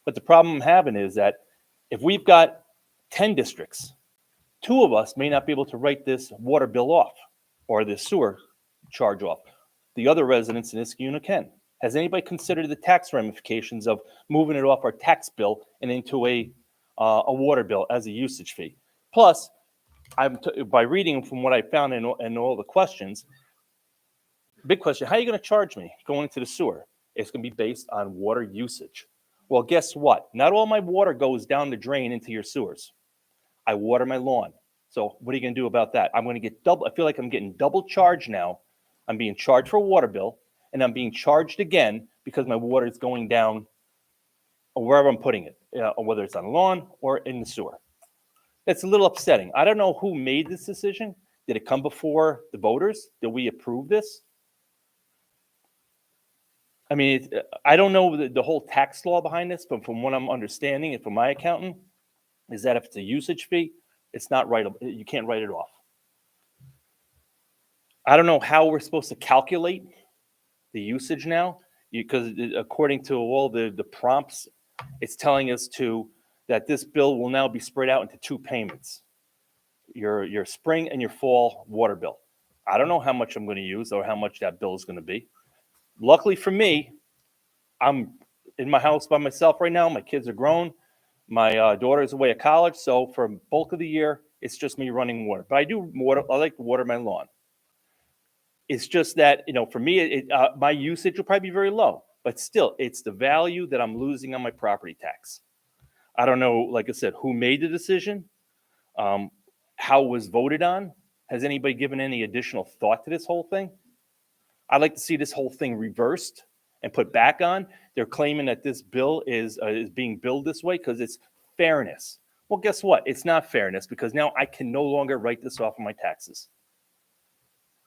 But the problem I'm having is that if we've got 10 districts, 2 of us may not be able to write this water bill off or this sewer charge off. The other residents in Niskayuna can. Has anybody considered the tax ramifications of moving it off our tax bill and into a water bill as a usage fee? Plus, by reading from what I found in all the questions, big question, how are you going to charge me going into the sewer? It's going to be based on water usage. Well, guess what? Not all my water goes down the drain into your sewers. I water my lawn. So what are you going to do about that? I'm going to get double. I feel like I'm getting double charged now. I'm being charged for a water bill, and I'm being charged again because my water is going down or wherever I'm putting it, or whether it's on the lawn or in the sewer. That's a little upsetting. I don't know who made this decision. Did it come before the voters? Did we approve this? I mean, I don't know the whole tax law behind this, but from what I'm understanding and from my accountant, is that if it's a usage fee, it's not writable. You can't write it off. I don't know how we're supposed to calculate the usage now, because according to all the prompts, it's telling us that this bill will now be spread out into 2 payments, your spring and your fall water bill. I don't know how much I'm going to use or how much that bill is going to be. Luckily for me, I'm in my house by myself right now. My kids are grown. My daughter is away at college. So for bulk of the year, it's just me running water. But I like to water my lawn. It's just that, for me, my usage will probably be very low. But still, it's the value that I'm losing on my property tax. I don't know, like I said, who made the decision, how it was voted on. Has anybody given any additional thought to this whole thing? I'd like to see this whole thing reversed and put back on. They're claiming that this bill is being billed this way because it's fairness. Well, guess what? It's not fairness, because now I can no longer write this off of my taxes.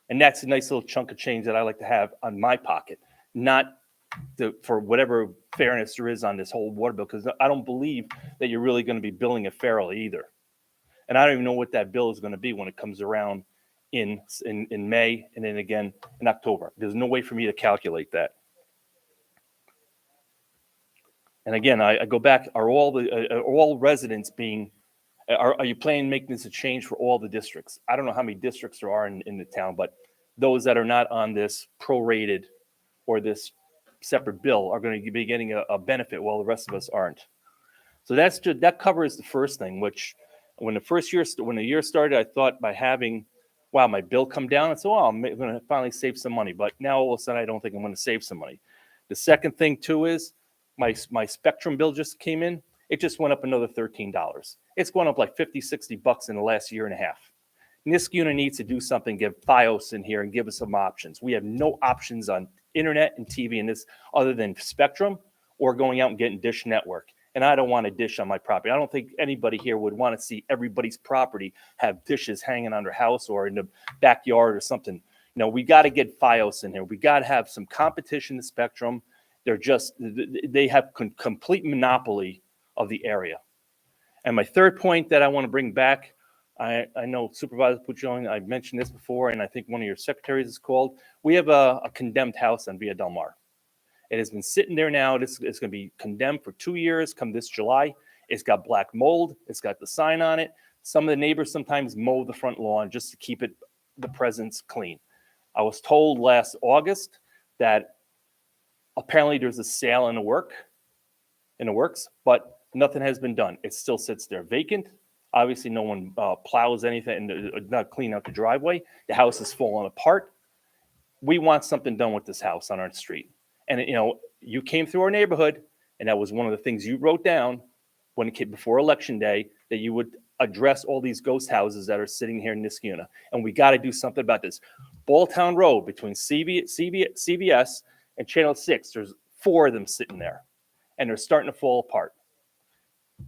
And that's a nice little chunk of change that I like to have on my pocket, not for whatever fairness there is on this whole water bill, because I don't believe that you're really going to be billing it fairly either. And I don't even know what that bill is going to be when it comes around in May and then again in October. There's no way for me to calculate that. And again, I go back, are all residents are you planning on making this a change for all the districts? I don't know how many districts there are in the town, but those that are not on this prorated or this separate bill are going to be getting a benefit while the rest of us aren't. So that covers the first thing, which when the year started, I thought by having, wow, my bill come down, and so I'm going to finally save some money. But now all of a sudden, I don't think I'm going to save some money. The second thing too is my Spectrum bill just came in. It just went up another $13. It's going up like $50-$60 in the last year and a half. Niskuna needs to do something, give FiOS in here and give us some options. We have no options on internet and TV in this other than Spectrum or going out and getting Dish Network. And I don't want a dish on my property. I don't think anybody here would want to see everybody's property have dishes hanging on their house or in the backyard or something. We got to get FiOS in here. We got to have some competition to Spectrum. They have complete monopoly of the area. And my third point that I want to bring back, I know Supervisor Puccioni, I've mentioned this before, and I think one of your secretaries is called. We have a condemned house on Via Del Mar. It has been sitting there now. It's going to be condemned for 2 years come this July. It's got black mold. It's got the sign on it. Some of the neighbors sometimes mow the front lawn just to keep the presence clean. I was told last August that apparently there's a sale in the works, but nothing has been done. It still sits there vacant. Obviously, no one plows anything and not clean out the driveway. The house is falling apart. We want something done with this house on our street. And you came through our neighborhood, and that was one of the things you wrote down when it came before Election Day, that you would address all these ghost houses that are sitting here in Niskuna. And we got to do something about this. Balltown Road between CVS and Channel 6, there's 4 of them sitting there, and they're starting to fall apart.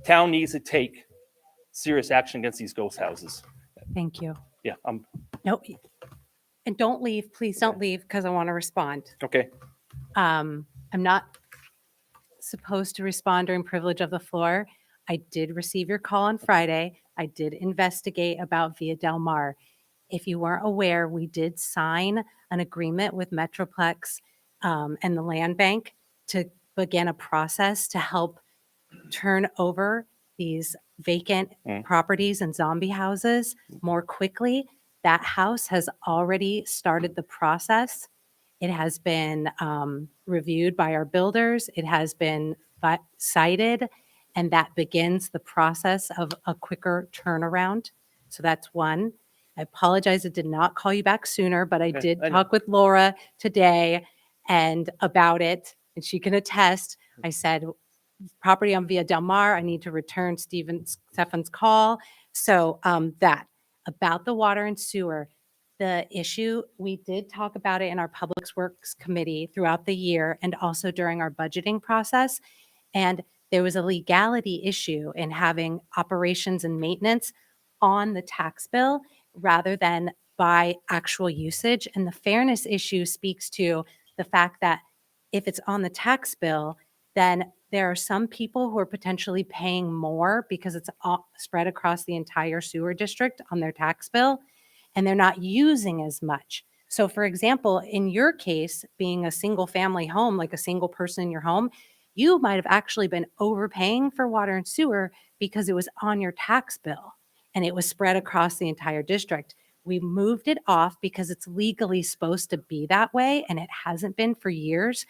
Town needs to take serious action against these ghost houses. Thank you. Yeah, No, and don't leave. Please don't leave, because I want to respond. okay. I'm not supposed to respond during privilege of the floor. I did receive your call on Friday. I did investigate about Via Del Mar. If you weren't aware, we did sign an agreement with Metroplex and the Land Bank to begin a process to help turn over these vacant properties and zombie houses more quickly. That house has already started the process, It has been reviewed by our builders. It has been cited, and that begins the process of a quicker turnaround. So that's one. I apologize, I did not call you back sooner, but I Okay, did I know. talk with Laura today and about it, and she can attest. I said, property on Via Del Mar, I need to return Stefan's call. So that, about the water and sewer, the issue, we did talk about it in our Public Works Committee throughout the year and also during our budgeting process. And there was a legality issue in having operations and maintenance on the tax bill rather than by actual usage. And the fairness issue speaks to the fact that if it's on the tax bill, then there are some people who are potentially paying more because it's all spread across the entire sewer district on their tax bill, and they're not using as much. So for example, in your case, being a single family home, like a single person in your home, you might have actually been overpaying for water and sewer because it was on your tax bill and it was spread across the entire district. We moved it off because it's legally supposed to be that way, and it hasn't been for years.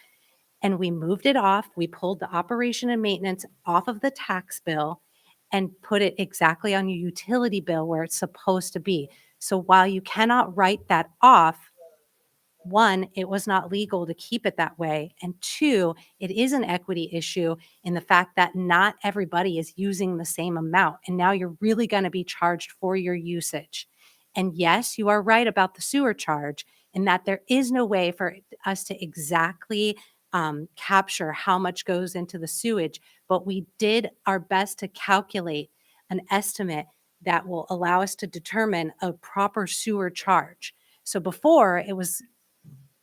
And we moved it off. We pulled the operation and maintenance off of the tax bill and put it exactly on your utility bill where it's supposed to be. So while you cannot write that off, one, it was not legal to keep it that way. And two, it is an equity issue in the fact that not everybody is using the same amount. And now you're really going to be charged for your usage. And yes, you are right about the sewer charge in that there is no way for us to exactly capture how much goes into the sewage, but we did our best to calculate an estimate that will allow us to determine a proper sewer charge. So before it was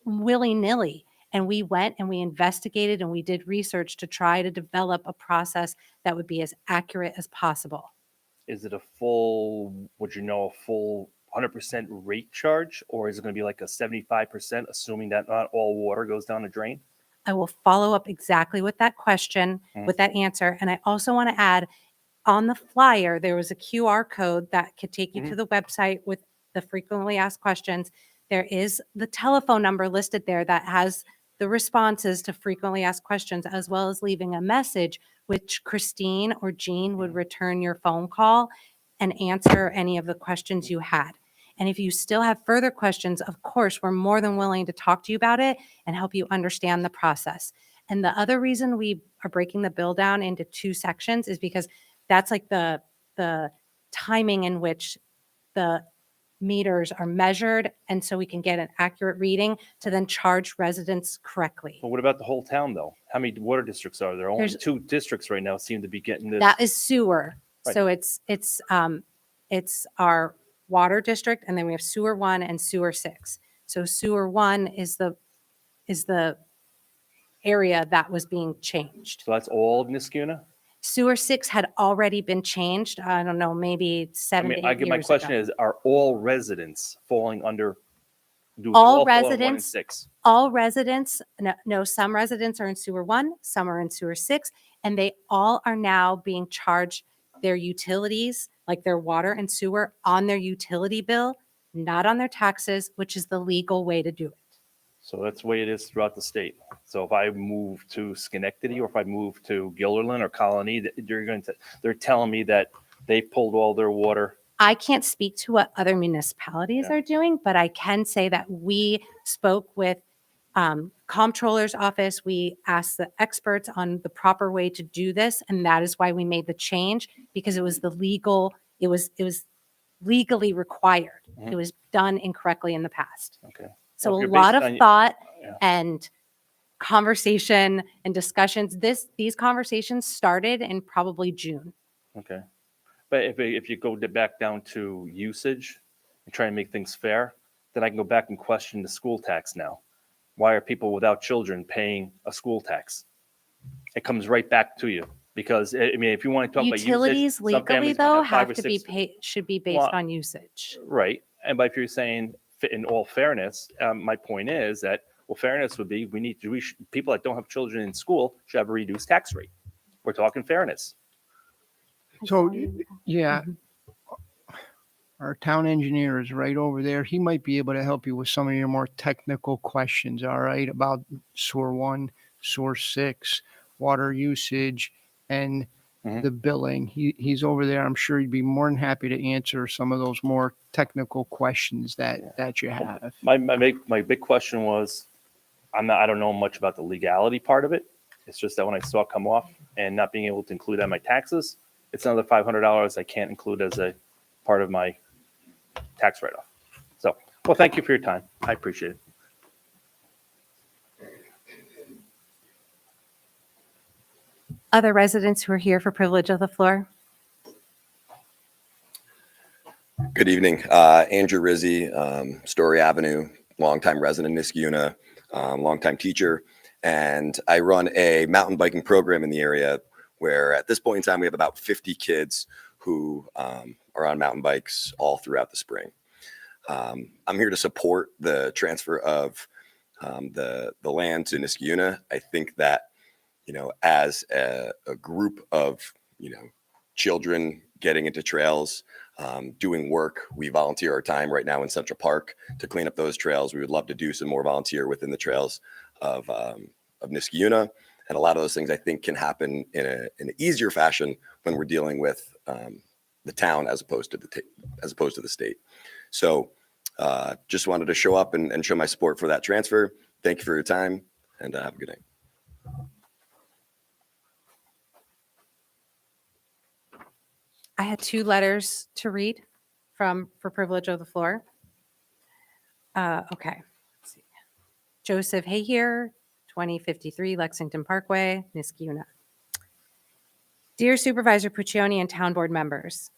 willy-nilly, and we went and we investigated and we did research to try to develop a process that would be as accurate as possible. Is it a full, would you know, a full 100% rate charge, or is it going to be like a 75%, assuming that not all water goes down the drain? I will follow up exactly with that question, with that answer. And I also want to add, on the flyer, there was a QR code that could take you to the website with the frequently asked questions. There is the telephone number listed there that has the responses to frequently asked questions, as well as leaving a message, which Christine or Jean would return your phone call and answer any of the questions you had. And if you still have further questions, of course, we're more than willing to talk to you about it and help you understand the process. And the other reason we are breaking the bill down into two sections is because that's like the timing in which the meters are measured, and so we can get an accurate reading to then charge residents correctly. But what about the whole town, though? How many water districts are there? Only There's- 2 districts right now seem to be getting this. That is sewer. Right. So it's our water district, and then we have sewer 1 and sewer 6. So sewer 1 is the area that was being changed. So that's all of Niskuna? Sewer 6 had already been changed. I don't know, maybe 7 to 8 I get my years question ago. is, are all residents falling under? Do they All fall in 1 and residents- 6? All residents, no, some residents are in sewer 1, some are in sewer 6, and they all are now being charged their utilities, like their water and sewer, on their utility bill, not on their taxes, which is the legal way to do it. So that's the way it is throughout the state. So if I move to Schenectady, or if I move to Gilderland or Colony, they're telling me that they pulled all their water. I can't speak to what other municipalities Yeah. are doing, but I can say that we spoke with comptroller's office. We asked the experts on the proper way to do this, and that is why we made the change, because it was it was legally required. Mhm. It was done incorrectly in the past. Okay. So Well, if a you're lot based of on- thought Yeah. and conversation and discussions. These conversations started in probably June. Okay. But if you go back down to usage and try and make things fair, then I can go back and question the school tax now. Why are people without children paying a school tax? It comes right back to you, because I mean, if you want to talk about usage, Utilities some legally families might though have 5 have or to be 6 paid, should be based Well, on usage. Right. And but if you're saying in all fairness, my point is that, well, fairness would be people that don't have children in school should have a reduced tax rate. We're talking fairness. So, yeah, Our town engineer is right over there. He might be able to help you with some of your more technical questions, all right, about SOAR 1, SOAR 6, water usage, and Mhm. the billing. He's over there. I'm sure he'd be more than happy to answer some of those more technical questions that you have. My big question was, I don't know much about the legality part of it. It's just that when I saw it come off and not being able to include that in my taxes, it's another $500 I can't include as a part of my tax write-off. So, well, thank you for your time. I appreciate it. Other residents who are here for privilege of the floor? Good evening. Andrew Rizzi, Story Avenue, longtime resident in Niskayuna, longtime teacher. And I run a mountain biking program in the area where at this point in time, we have about 50 kids who are on mountain bikes all throughout the spring. I'm here to support the transfer of the land to Niskayuna. I think that, as a group of, children getting into trails, doing work. We volunteer our time right now in Central Park to clean up those trails. We would love to do some more volunteer within the trails of Niskayuna. And a lot of those things I think can happen in an easier fashion when we're dealing with the town as opposed to the state. So just wanted to show up and show my support for that transfer. Thank you for your time, and have a good night. I had 2 letters to read for privilege of the floor. Okay. Let's see. Joseph Hayhier, 2053 Lexington Parkway, Niskayuna. Dear Supervisor Puccioni and Town Board members,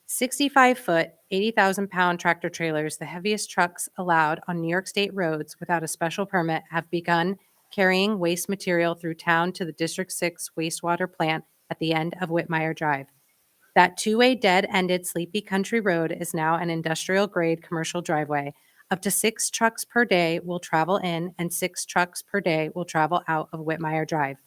65-foot, 80,000-pound tractor trailers, the heaviest trucks allowed on New York State roads without a special permit, have begun carrying waste material through town to the District 6 wastewater plant at the end of Whitmire Drive. That 2-way dead-ended Sleepy Country Road is now an industrial-grade commercial driveway. Up to 6 trucks per day will travel in, and 6 trucks per day will travel out of Whitmire Drive.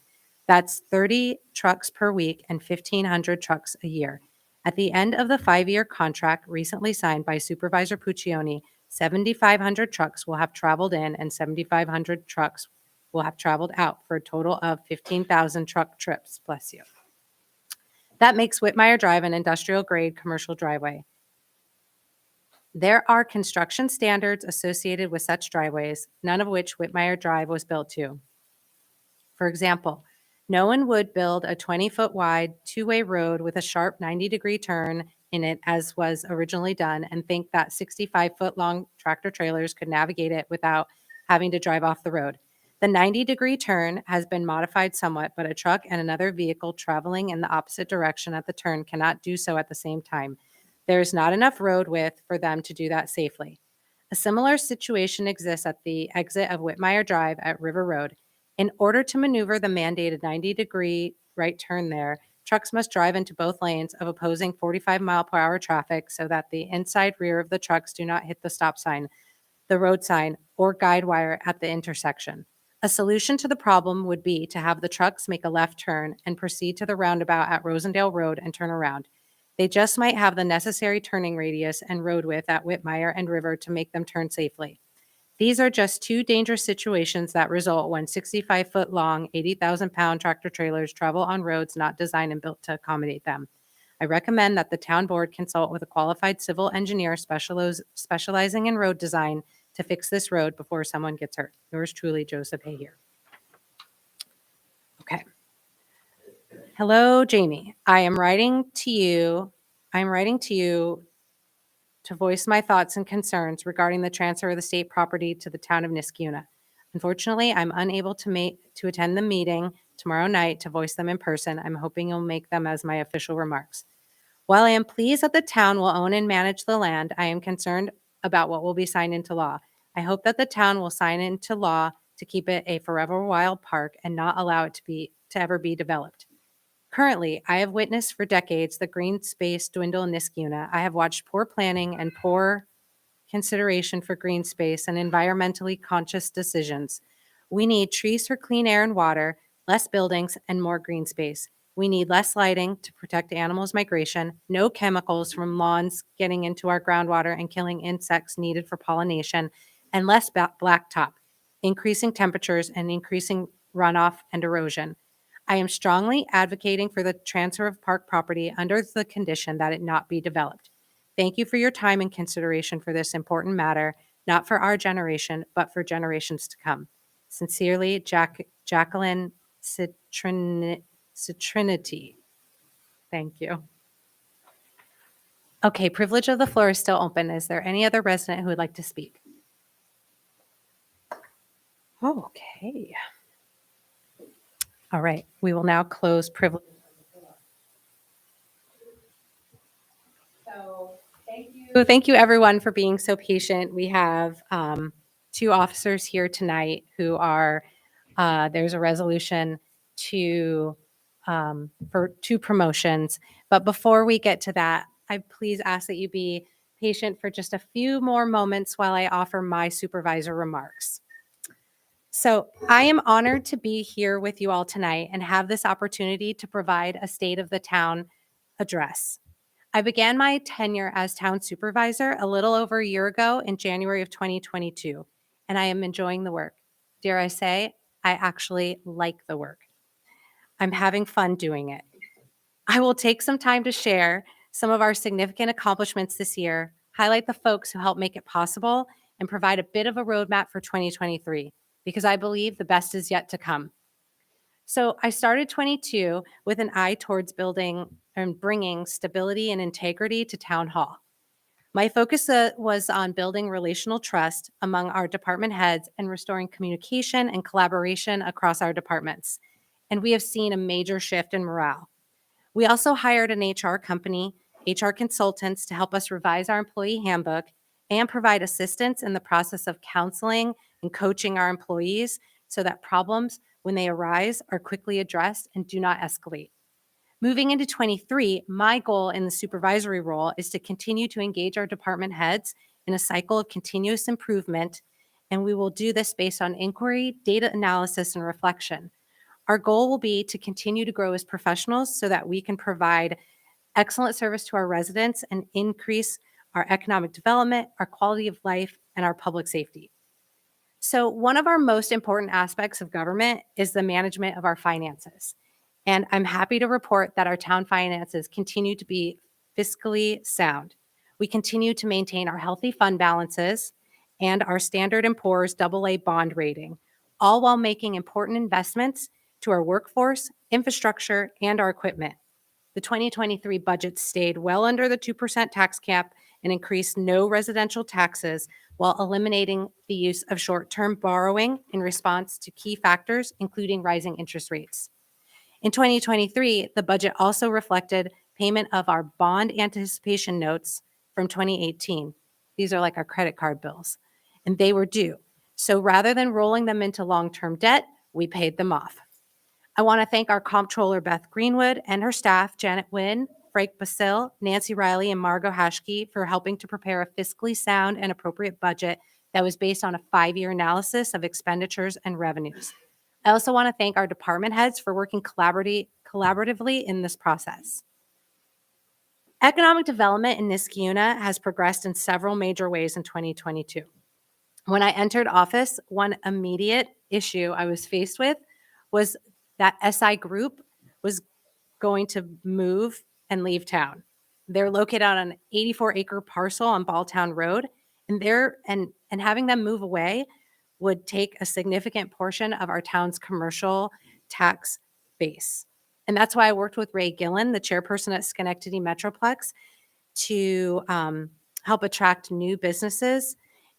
That's 30 trucks per week and 1,500 trucks a year. At the end of the 5-year contract recently signed by Supervisor Puccioni, 7,500 trucks will have traveled in and 7,500 trucks will have traveled out for a total of 15,000 truck trips. Bless you. That makes Whitmire Drive an industrial-grade commercial driveway. There are construction standards associated with such driveways, none of which Whitmire Drive was built to. For example, no one would build a 20-foot wide 2-way road with a sharp 90-degree turn in it as was originally done and think that 65-foot long tractor trailers could navigate it without having to drive off the road. The 90-degree turn has been modified somewhat, but a truck and another vehicle traveling in the opposite direction at the turn cannot do so at the same time. There is not enough road width for them to do that safely. A similar situation exists at the exit of Whitmire Drive at River Road. In order to maneuver the mandated 90-degree right turn there, trucks must drive into both lanes of opposing 45-mile-per-hour traffic so that the inside rear of the trucks do not hit the stop sign, the road sign, or guide wire at the intersection. A solution to the problem would be to have the trucks make a left turn and proceed to the roundabout at Rosendale Road and turn around. They just might have the necessary turning radius and road width at Whitmire and River to make them turn safely. These are just 2 dangerous situations that result when 65-foot long, 80,000-pound tractor trailers travel on roads not designed and built to accommodate them. I recommend that the town board consult with a qualified civil engineer specializing in road design to fix this road before someone gets hurt. Yours truly, Joseph Hayhier. Okay. Hello, Jamie. I'm writing to you to voice my thoughts and concerns regarding the transfer of the state property to the town of Niskayuna. Unfortunately, I'm unable to attend the meeting tomorrow night to voice them in person. I'm hoping you'll make them as my official remarks. While I am pleased that the town will own and manage the land, I am concerned about what will be signed into law. I hope that the town will sign into law to keep it a forever wild park and not allow it to ever be developed. Currently, I have witnessed for decades the green space dwindle in Niskayuna. I have watched poor planning and poor consideration for green space and environmentally conscious decisions. We need trees for clean air and water, less buildings, and more green space. We need less lighting to protect animals' migration, no chemicals from lawns getting into our groundwater and killing insects needed for pollination, and less blacktop, increasing temperatures and increasing runoff and erosion. I am strongly advocating for the transfer of park property under the condition that it not be developed. Thank you for your time and consideration for this important matter, not for our generation, but for generations to come. Sincerely, Jacqueline Citrinity. Thank you. Okay, privilege of the floor is still open. Is there any other resident who would like to speak? Okay. All right, we will now close privilege. So thank you everyone for being so patient. We have two officers here tonight who are, there's a resolution to, for two promotions. But before we get to that, I please ask that you be patient for just a few more moments while I offer my supervisor remarks. So I am honored to be here with you all tonight and have this opportunity to provide a state of the town address. I began my tenure as town supervisor a little over a year ago in January of 2022, and I am enjoying the work. Dare I say, I actually like the work. I'm having fun doing it. I will take some time to share some of our significant accomplishments this year, highlight the folks who helped make it possible, and provide a bit of a roadmap for 2023, because I believe the best is yet to come. So I started 22 with an eye towards building and bringing stability and integrity to Town Hall. My focus was on building relational trust among our department heads and restoring communication and collaboration across our departments. And we have seen a major shift in morale. We also hired an HR company, HR consultants, to help us revise our employee handbook and provide assistance in the process of counseling and coaching our employees so that problems, when they arise, are quickly addressed and do not escalate. Moving into 23, my goal in the supervisory role is to continue to engage our department heads in a cycle of continuous improvement, and we will do this based on inquiry, data analysis, and reflection. Our goal will be to continue to grow as professionals so that we can provide excellent service to our residents and increase our economic development, our quality of life, and our public safety. So one of our most important aspects of government is the management of our finances. And I'm happy to report that our town finances continue to be fiscally sound. We continue to maintain our healthy fund balances and our Standard & Poor's AA bond rating, all while making important investments to our workforce, infrastructure, and our equipment. The 2023 budget stayed well under the 2% tax cap and increased no residential taxes while eliminating the use of short-term borrowing in response to key factors, including rising interest rates. In 2023, the budget also reflected payment of our bond anticipation notes from 2018. These are like our credit card bills, and they were due. So rather than rolling them into long-term debt, we paid them off. I want to thank our comptroller, Beth Greenwood, and her staff, Janet Wynn, Frank Basil, Nancy Riley, and Margot Hashke, for helping to prepare a fiscally sound and appropriate budget that was based on a 5-year analysis of expenditures and revenues. I also want to thank our department heads for working collaboratively in this process. Economic development in Niskayuna has progressed in several major ways in 2022. When I entered office, one immediate issue I was faced with was that SI Group was going to move and leave town. They're located on an 84-acre parcel on Balltown Road, and having them move away would take a significant portion of our town's commercial tax base. And that's why I worked with Ray Gillen, the chairperson at Schenectady Metroplex, to help attract new businesses.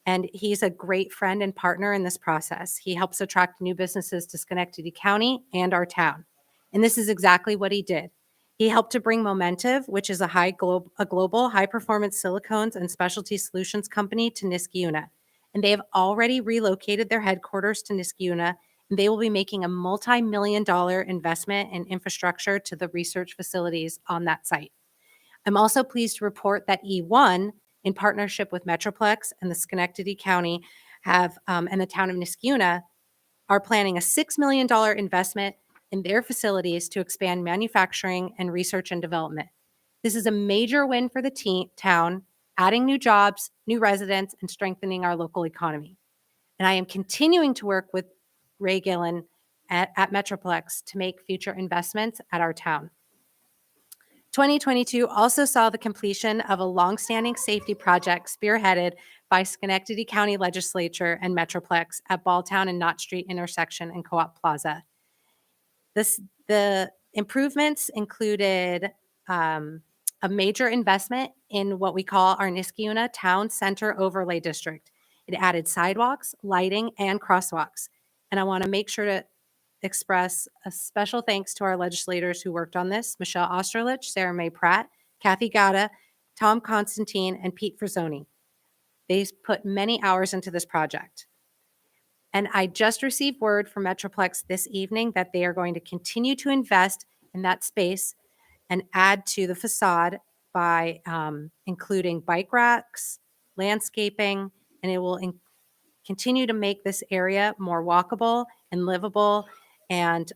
And he's a great friend and partner in this process. He helps attract new businesses to Schenectady County and our town. And this is exactly what he did. He helped to bring Momentive, which is a global high-performance silicones and specialty solutions company, to Niskayuna. And they have already relocated their headquarters to Niskayuna, and they will be making a multi-million-dollar investment in infrastructure to the research facilities on that site. I'm also pleased to report that E1, in partnership with Metroplex and the Schenectady County, and the town of Niskayuna, are planning a $6 million investment in their facilities to expand manufacturing and research and development. This is a major win for the town, adding new jobs, new residents, and strengthening our local economy. And I am continuing to work with Ray Gillen at Metroplex to make future investments at our town. 2022 also saw the completion of a longstanding safety project spearheaded by Schenectady County Legislature and Metroplex at Balltown and Knott Street intersection and Co-op Plaza. The improvements included a major investment in what we call our Niskayuna Town Center Overlay District. It added sidewalks, lighting, and crosswalks. And I want to make sure to express a special thanks to our legislators who worked on this: Michelle Osterlich, Sarah Mae Pratt, Kathy Gatta, Tom Constantine, and Pete Frazzoni. They put many hours into this project. And I just received word from Metroplex this evening that they are going to continue to invest in that space and add to the facade by including bike racks, landscaping, and it will continue to make this area more walkable and livable. And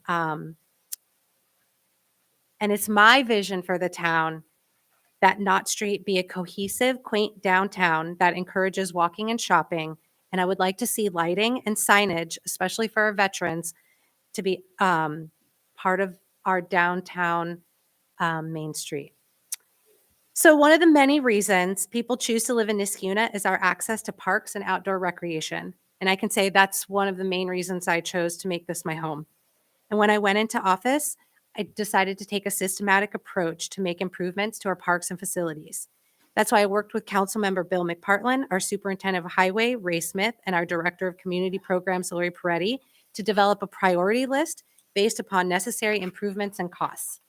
it's my vision for the town that Knott Street be a cohesive, quaint downtown that encourages walking and shopping. And I would like to see lighting and signage, especially for our veterans, to be part of our downtown Main Street. So one of the many reasons people choose to live in Niskayuna is our access to parks and outdoor recreation. And I can say that's one of the main reasons I chose to make this my home. And when I went into office, I decided to take a systematic approach to make improvements to our parks and facilities. That's why I worked with Councilmember Bill McPartlin, our Superintendent of Highway, Ray Smith, and our Director of Community Programs, Lori Peretti, to develop a priority list based upon necessary improvements and costs.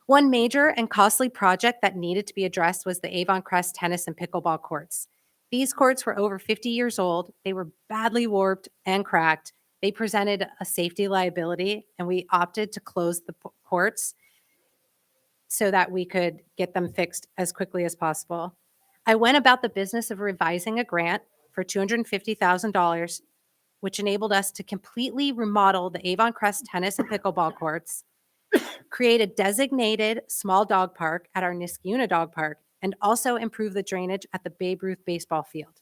One major and costly project that needed to be addressed was the Avon Crest tennis and pickleball courts. These courts were over 50 years old. They were badly warped and cracked. They presented a safety liability, and we opted to close the courts so that we could get them fixed as quickly as possible. I went about the business of revising a grant for $250,000, which enabled us to completely remodel the Avon Crest tennis and pickleball courts, create a designated small dog park at our Niskayuna Dog Park, and also improve the drainage at the Babe Ruth baseball field.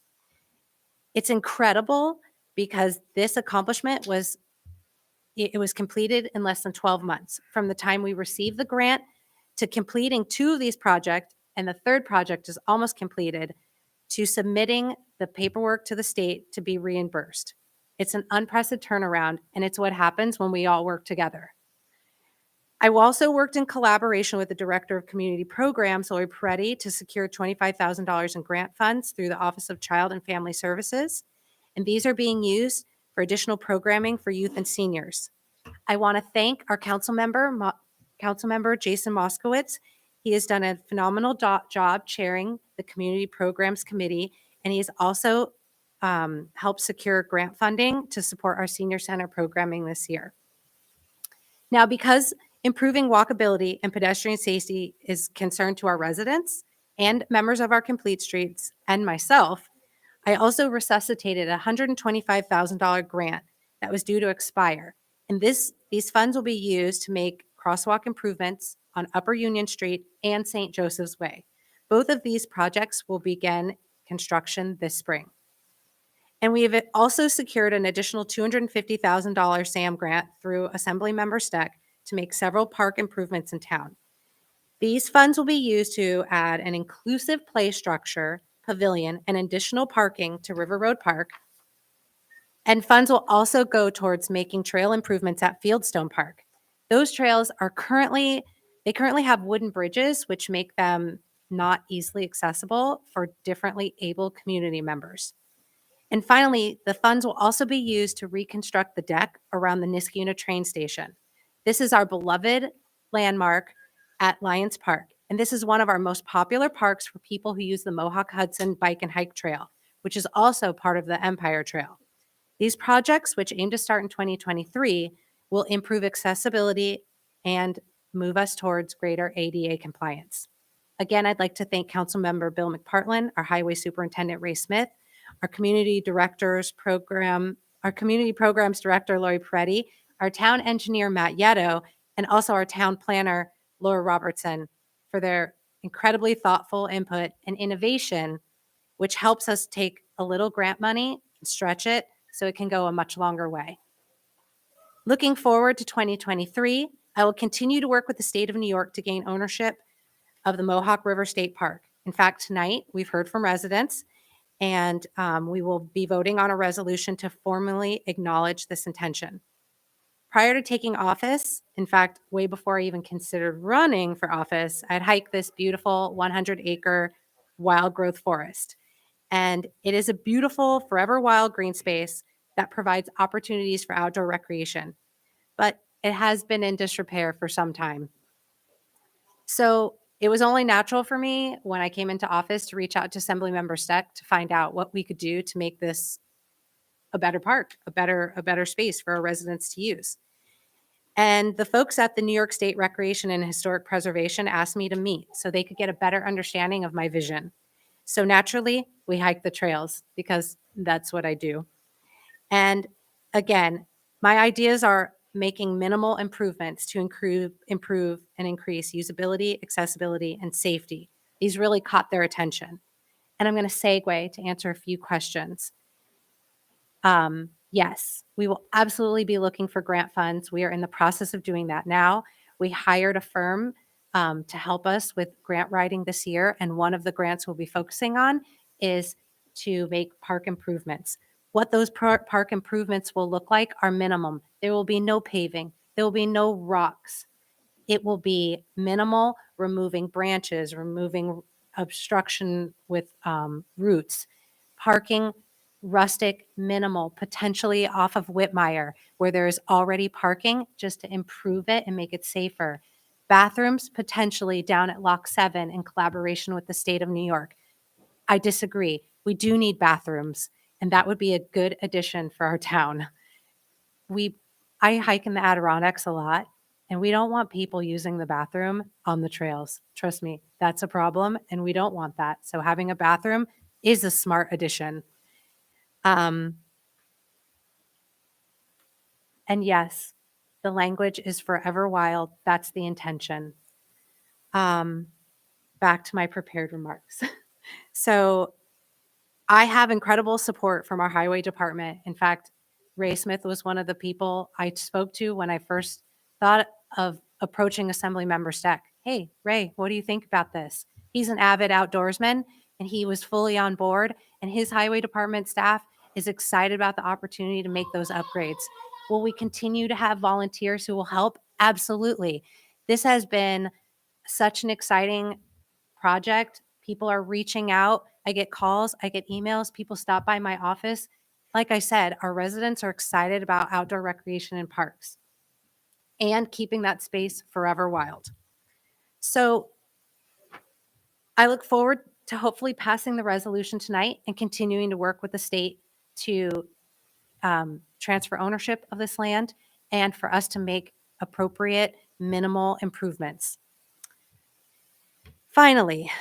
It's incredible because this accomplishment was completed in less than 12 months from the time we received the grant to completing 2 of these projects, and the third project is almost completed, to submitting the paperwork to the state to be reimbursed. It's an unprecedented turnaround, and it's what happens when we all work together. I also worked in collaboration with the Director of Community Programs, Lori Peretti, to secure $25,000 in grant funds through the Office of Child and Family Services, and these are being used for additional programming for youth and seniors. I want to thank our Councilmember Jason Moskowitz. He has done a phenomenal job chairing the Community Programs Committee, and he has also helped secure grant funding to support our senior center programming this year. Now, because improving walkability and pedestrian safety is concerned to our residents and members of our Complete Streets and myself, I also resuscitated a $125,000 grant that was due to expire. And these funds will be used to make crosswalk improvements on Upper Union Street and St. Joseph's Way. Both of these projects will begin construction this spring. And we have also secured an additional $250,000 SAM grant through Assemblymember Steck to make several park improvements in town. These funds will be used to add an inclusive play structure, pavilion, and additional parking to River Road Park. And funds will also go towards making trail improvements at Fieldstone Park. Those trails are currently have wooden bridges, which make them not easily accessible for differently able community members. And finally, the funds will also be used to reconstruct the deck around the Niskayuna train station. This is our beloved landmark at Lions Park, and this is one of our most popular parks for people who use the Mohawk Hudson Bike and Hike Trail, which is also part of the Empire Trail. These projects, which aim to start in 2023, will improve accessibility and move us towards greater ADA compliance. Again, I'd like to thank Councilmember Bill McPartlin, our Highway Superintendent Ray Smith, our Community Programs Director Lori Peretti, our town engineer, Matt Yetto, and also our town planner, Laura Robertson, for their incredibly thoughtful input and innovation, which helps us take a little grant money and stretch it so it can go a much longer way. Looking forward to 2023, I will continue to work with the state of New York to gain ownership of the Mohawk River State Park. In fact, tonight we've heard from residents, and we will be voting on a resolution to formally acknowledge this intention. Prior to taking office, in fact, way before I even considered running for office, I'd hiked this beautiful 100-acre wild growth forest. And it is a beautiful forever wild green space that provides opportunities for outdoor recreation. But it has been in disrepair for some time. So it was only natural for me when I came into office to reach out to Assemblymember Steck to find out what we could do to make this a better park, a better space for our residents to use. And the folks at the New York State Recreation and Historic Preservation asked me to meet so they could get a better understanding of my vision. So naturally, we hike the trails because that's what I do. And again, my ideas are making minimal improvements to improve and increase usability, accessibility, and safety. These really caught their attention. And I'm going to segue to answer a few questions. Yes, we will absolutely be looking for grant funds. We are in the process of doing that now. We hired a firm to help us with grant writing this year, and one of the grants we'll be focusing on is to make park improvements. What those park improvements will look like are minimum. There will be no paving. There will be no rocks. It will be minimal, removing branches, removing obstruction with roots, parking rustic, minimal, potentially off of Whitmire, where there is already parking, just to improve it and make it safer. Bathrooms potentially down at Lock 7 in collaboration with the state of New York. I disagree. We do need bathrooms, and that would be a good addition for our town. I hike in the Adirondacks a lot, and we don't want people using the bathroom on the trails. Trust me, that's a problem, and we don't want that. So having a bathroom is a smart addition. And yes, the language is forever wild. That's the intention. Back to my prepared remarks. So I have incredible support from our highway department. In fact, Ray Smith was one of the people I spoke to when I first thought of approaching Assemblymember Steck. Hey, Ray, what do you think about this? He's an avid outdoorsman, and he was fully on board, and his highway department staff is excited about the opportunity to make those upgrades. Will we continue to have volunteers who will help? Absolutely. This has been such an exciting project. People are reaching out. I get calls, I get emails, people stop by my office. Like I said, our residents are excited about outdoor recreation in parks and keeping that space forever wild. So I look forward to hopefully passing the resolution tonight and continuing to work with the state to transfer ownership of this land and for us to make appropriate minimal improvements. Finally,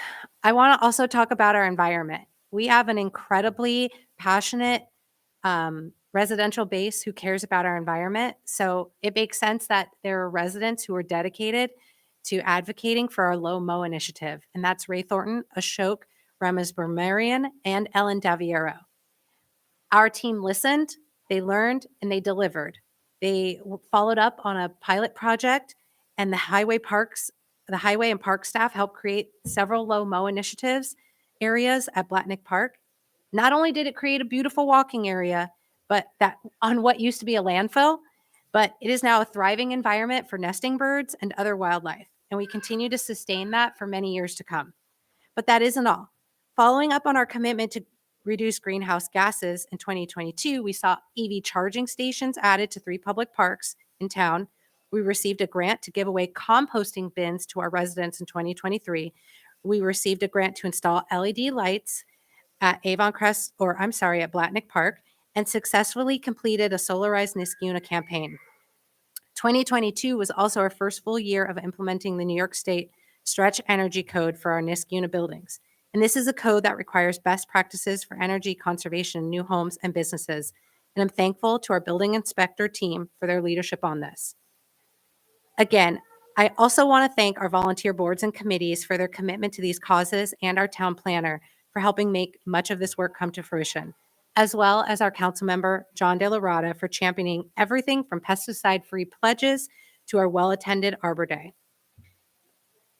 I want to also talk about our environment. We have an incredibly passionate residential base who cares about our environment. So it makes sense that there are residents who are dedicated to advocating for our low mow initiative. And that's Ray Thornton, Ashok Ramasubramanian, and Ellen Daviero. Our team listened, they learned, and they delivered. They followed up on a pilot project, and the highway and park staff helped create several low mow initiatives areas at Blatnick Park. Not only did it create a beautiful walking area, but that on what used to be a landfill, but it is now a thriving environment for nesting birds and other wildlife. And we continue to sustain that for many years to come. But that isn't all. Following up on our commitment to reduce greenhouse gases in 2022, we saw EV charging stations added to 3 public parks in town. We received a grant to give away composting bins to our residents in 2023. We received a grant to install LED lights at Blatnick Park, and successfully completed a solarized Niskayuna campaign. 2022 was also our first full year of implementing the New York State Stretch Energy Code for our Niskayuna buildings. And this is a code that requires best practices for energy conservation in new homes and businesses. and I'm thankful to our building inspector team for their leadership on this. Again, I also want to thank our volunteer boards and committees for their commitment to these causes and our town planner for helping make much of this work come to fruition, as well as our council member, John De La Rada, for championing everything from pesticide-free pledges to our well-attended Arbor Day.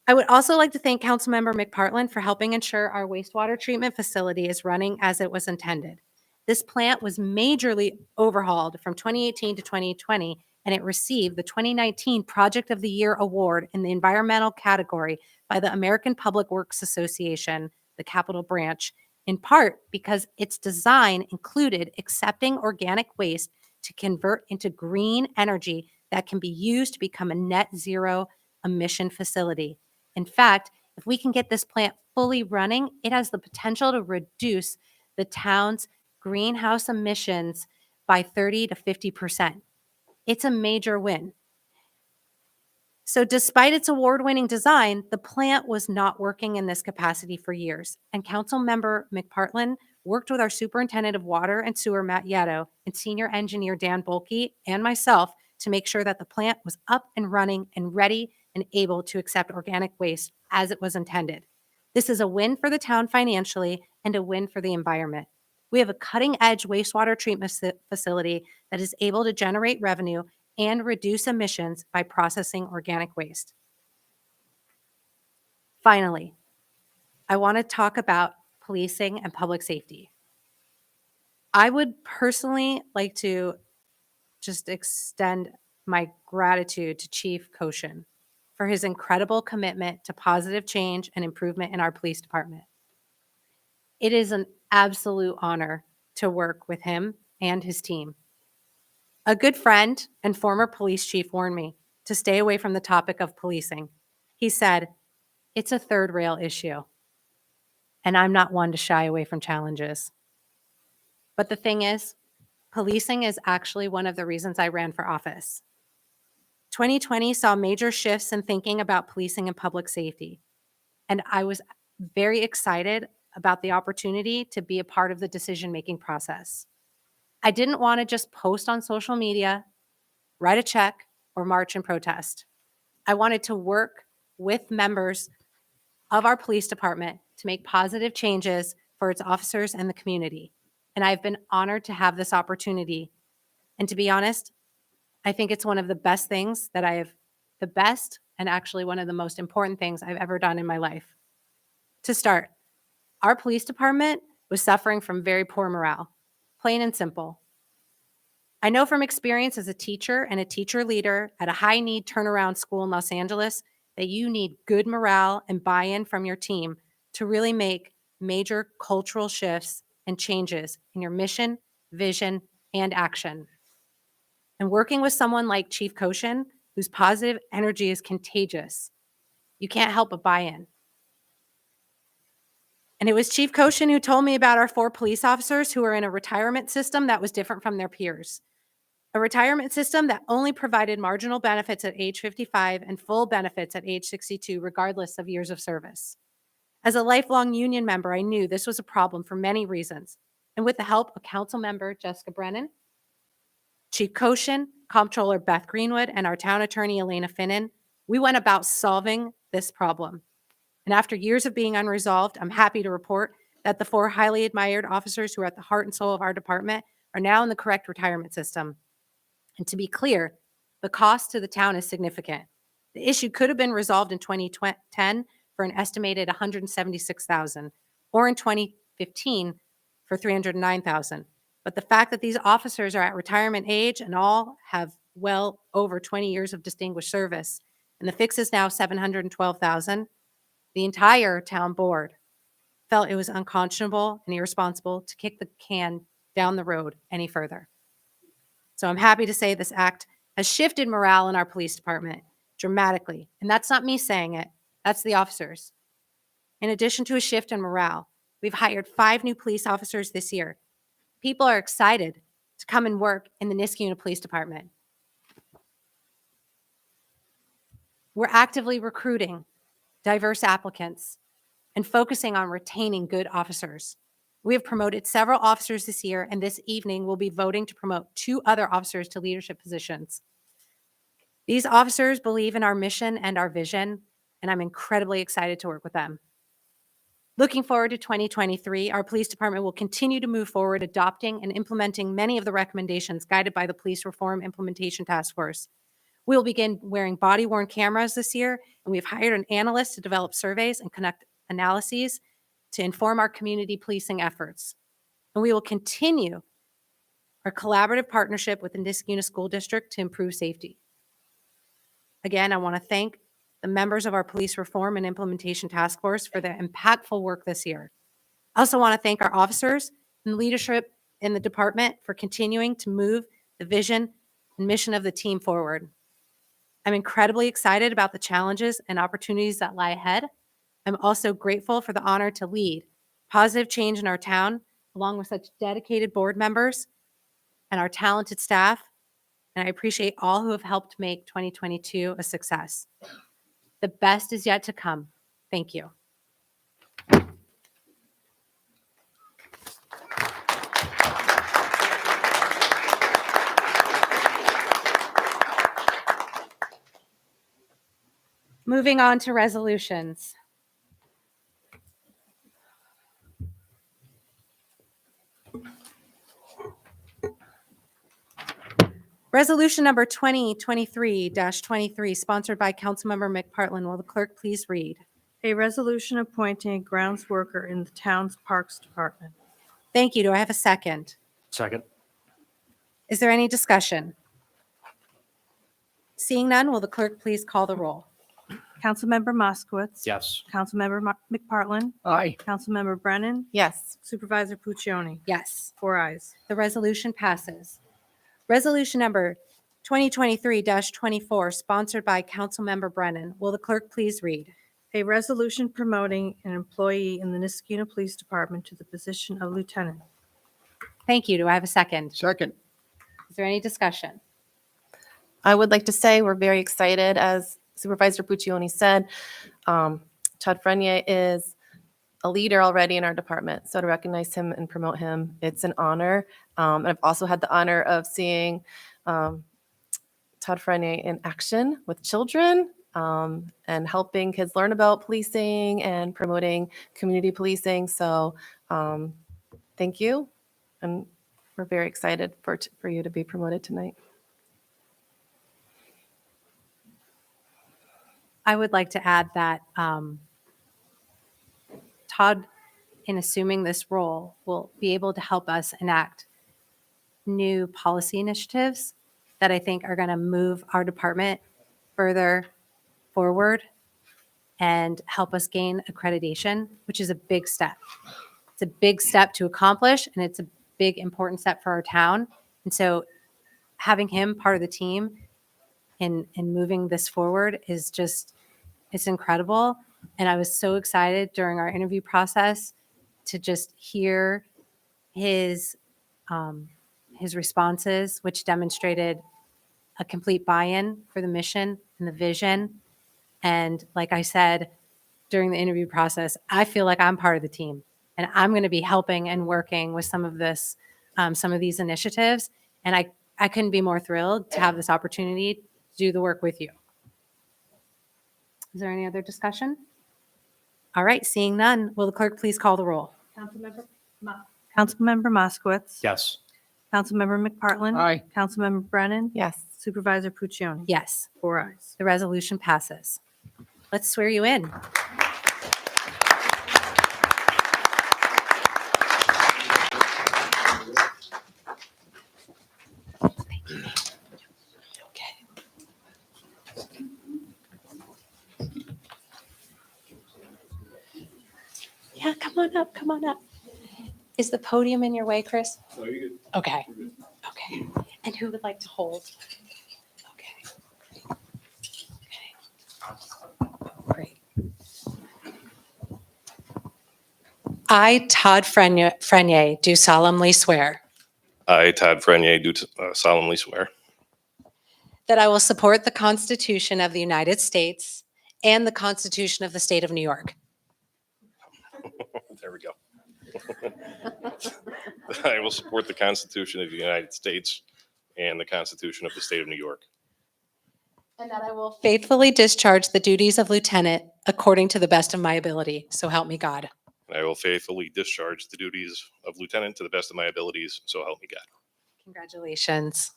I would also like to thank Councilmember McPartlin for helping ensure our wastewater treatment facility is running as it was intended. This plant was majorly overhauled from 2018 to 2020, and it received the 2019 Project of the Year award in the environmental category by the American Public Works Association, the Capitol Branch, in part because its design included accepting organic waste to convert into green energy that can be used to become a net zero emission facility. In fact, if we can get this plant fully running, it has the potential to reduce the town's greenhouse emissions by 30 to 50%. It's a major win. So despite its award-winning design, the plant was not working in this capacity for years. And Councilmember McPartlin worked with our Superintendent of Water and Sewer, Matt Yetto, and Senior Engineer Dan Bolke, and myself to make sure that the plant was up and running and ready and able to accept organic waste as it was intended. This is a win for the town financially and a win for the environment. We have a cutting-edge wastewater treatment facility that is able to generate revenue and reduce emissions by processing organic waste. Finally, I want to talk about policing and public safety. I would personally like to just extend my gratitude to Chief Koshin for his incredible commitment to positive change and improvement in our police department. It is an absolute honor to work with him and his team. A good friend and former police chief warned me to stay away from the topic of policing. He said, "It's a third rail issue." And I'm not one to shy away from challenges. But the thing is, policing is actually one of the reasons I ran for office. 2020 saw major shifts in thinking about policing and public safety. And I was very excited about the opportunity to be a part of the decision-making process. I didn't want to just post on social media, write a check, or march and protest. I wanted to work with members of our police department to make positive changes for its officers and the community. And I've been honored to have this opportunity. And to be honest, I think it's one of the best things that the best and actually one of the most important things I've ever done in my life. To start, our police department was suffering from very poor morale, plain and simple. I know from experience as a teacher and a teacher leader at a high-need turnaround school in Los Angeles that you need good morale and buy-in from your team to really make major cultural shifts and changes in your mission, vision, and action. And working with someone like Chief Koshin, whose positive energy is contagious, you can't help but buy in. And it was Chief Koshin who told me about our 4 police officers who are in a retirement system that was different from their peers. A retirement system that only provided marginal benefits at age 55 and full benefits at age 62, regardless of years of service. As a lifelong union member, I knew this was a problem for many reasons. And with the help of Council Member Jessica Brennan, Chief Koshin, Comptroller Beth Greenwood, and our town attorney Elena Finnan, we went about solving this problem. And after years of being unresolved, I'm happy to report that the 4 highly admired officers who are at the heart and soul of our department are now in the correct retirement system. And to be clear, the cost to the town is significant. The issue could have been resolved in 2010 for an estimated $176,000, or in 2015 for $309,000. But the fact that these officers are at retirement age and all have well over 20 years of distinguished service, and the fix is now $712,000, the entire town board felt it was unconscionable and irresponsible to kick the can down the road any further. So I'm happy to say this act has shifted morale in our police department dramatically. And that's not me saying it, that's the officers. In addition to a shift in morale, we've hired 5 new police officers this year. People are excited to come and work in the Niskayuna Police Department. We're actively recruiting diverse applicants and focusing on retaining good officers. We have promoted several officers this year, and this evening we'll be voting to promote 2 other officers to leadership positions. These officers believe in our mission and our vision, and I'm incredibly excited to work with them. Looking forward to 2023, our police department will continue to move forward, adopting and implementing many of the recommendations guided by the Police Reform Implementation Task Force. We will begin wearing body-worn cameras this year, and we've hired an analyst to develop surveys and conduct analyses to inform our community policing efforts. And we will continue our collaborative partnership with the Niskayuna School District to improve safety. Again, I want to thank the members of our Police Reform and Implementation Task Force for their impactful work this year. I also want to thank our officers and leadership in the department for continuing to move the vision and mission of the team forward. I'm incredibly excited about the challenges and opportunities that lie ahead. I'm also grateful for the honor to lead positive change in our town, along with such dedicated board members and our talented staff. And I appreciate all who have helped make 2022 a success. The best is yet to come. Thank you. Moving on to resolutions. Resolution number 2023-23, sponsored by Councilmember McPartlin. Will the clerk please read? A resolution appointing a grounds worker in the town's Parks Department. Thank you. Do I have a second? Second. Is there any discussion? Seeing none, will the clerk please call the roll? Councilmember Moskowitz. Yes. Councilmember McPartlin. Aye. Councilmember Brennan. Yes. Supervisor Puccioni. Yes. 4 ayes. The resolution passes. Resolution number 2023-24, sponsored by Councilmember Brennan. Will the clerk please read? A resolution promoting an employee in the Niskayuna Police Department to the position of lieutenant. Thank you. Do I have a second? Second. Is there any discussion? I would like to say we're very excited, as Supervisor Puccioni said. Todd Frenier is a leader already in our department, so to recognize him and promote him, it's an honor. And I've also had the honor of seeing Todd Frenier in action with children and helping kids learn about policing and promoting community policing. So thank you, and we're very excited for you to be promoted tonight. I would like to add that Todd, in assuming this role, will be able to help us enact new policy initiatives that I think are going to move our department further forward and help us gain accreditation, which is a big step. It's a big step to accomplish, and it's a big, important step for our town. And so having him part of the team in moving this forward is just, it's incredible. And I was so excited during our interview process to just hear his responses, which demonstrated a complete buy-in for the mission and the vision. And like I said, during the interview process, I feel like I'm part of the team, and I'm going to be helping and working with some of this, some of these initiatives. And I couldn't be more thrilled to have this opportunity to do the work with you. Is there any other discussion? All right, seeing none, will the clerk please call the roll? Councilmember Moskowitz. Yes. Councilmember McPartlin. Aye. Councilmember Brennan. Yes. Supervisor Puccioni. Yes, 4 ayes. the resolution passes. Let's swear you in. Yeah, come on up, come on up. Is the podium in your way, Chris? No, you're good. Okay, okay. And who would like to hold? Okay. Okay. Great. I, Todd Frenier, do solemnly swear I, Todd Frenier, do solemnly swear that I will support the Constitution of the United States and the Constitution of the State of New York, there we go. I will support the Constitution of the United States and the Constitution of the State of New York. And that I will faithfully discharge the duties of lieutenant according to the best of my ability. So help me God. And I will faithfully discharge the duties of lieutenant to the best of my abilities, so help me God. Congratulations.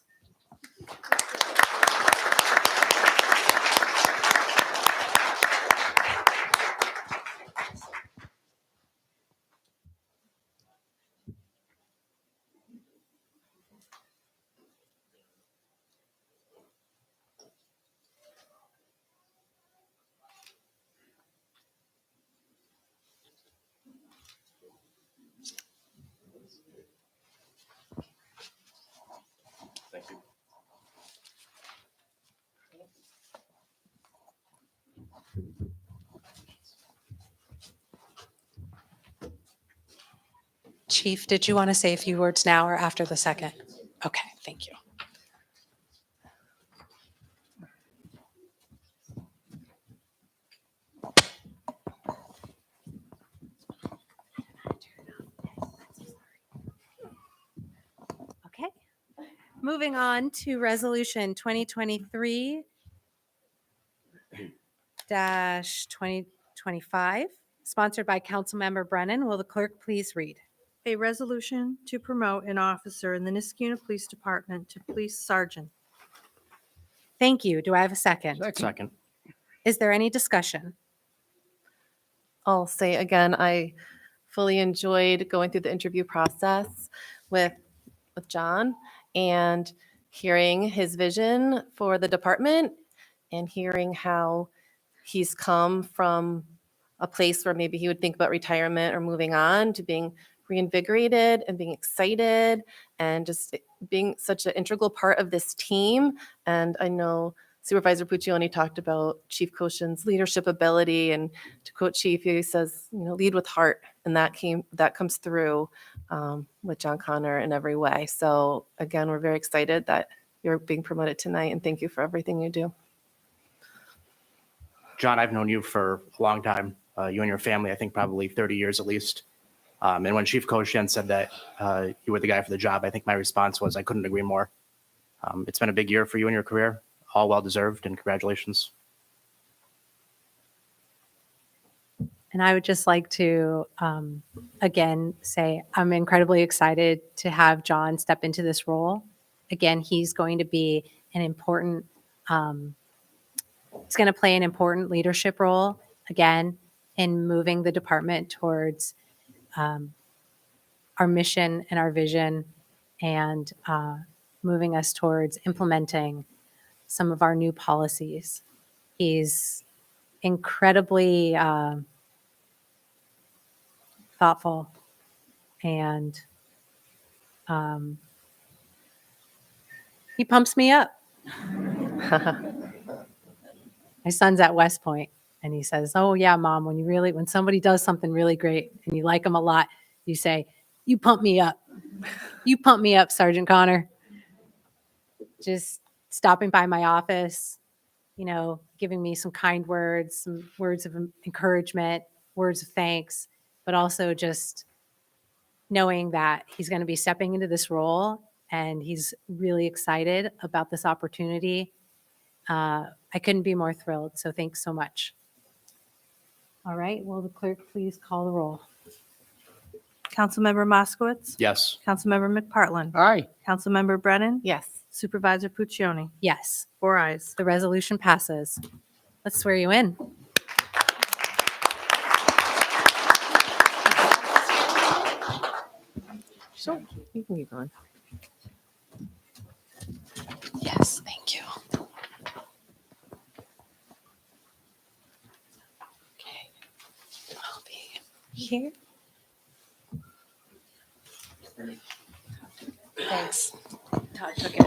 Thank you. Chief, did you want to say a few words now or after the second? Okay, thank you. Okay. Moving on to resolution 2023-2025, sponsored by Councilmember Brennan. Will the clerk please read? A resolution to promote an officer in the Niskuna Police Department to police sergeant. Thank you. Do I have a second? Second. Is there any discussion? I'll say again, I fully enjoyed going through the interview process with John and hearing his vision for the department and hearing how he's come from a place where maybe he would think about retirement or moving on to being reinvigorated and being excited and just being such an integral part of this team. And I know Supervisor Puccioni talked about Chief Koshin's leadership ability, and to quote Chief, he says, lead with heart, and that comes through with John Connor in every way. So again, we're very excited that you're being promoted tonight, and thank you for everything you do. John, I've known you for a long time. You and your family, I think probably 30 years at least. And when Chief Koshin said that you were the guy for the job, I think my response was I couldn't agree more. It's been a big year for you in your career, all well-deserved, and congratulations. And I would just like to, again, say I'm incredibly excited to have John step into this role. Again, he's going to be an important, he's going to play an important leadership role, again, in moving the department towards our mission and our vision, and moving us towards implementing some of our new policies. He's incredibly thoughtful, and he pumps me up. My son's at West Point, and he says, "Oh yeah, Mom, when somebody does something really great and you like them a lot, you say, 'You pump me up. You pump me up, Sergeant Connor.'" Just stopping by my office, giving me some kind words, some words of encouragement, words of thanks, but also just knowing that he's going to be stepping into this role and he's really excited about this opportunity. I couldn't be more thrilled. So thanks so much. All right. Will the clerk please call the roll? Councilmember Moskowitz. Yes. Councilmember McPartlin. Aye. Councilmember Brennan. Yes. Supervisor Puccioni. Yes, 4 ayes. the resolution passes. Let's swear you in. Sure, you can keep going. Yes, thank you. Okay. I'll be here. Thanks. Todd took it.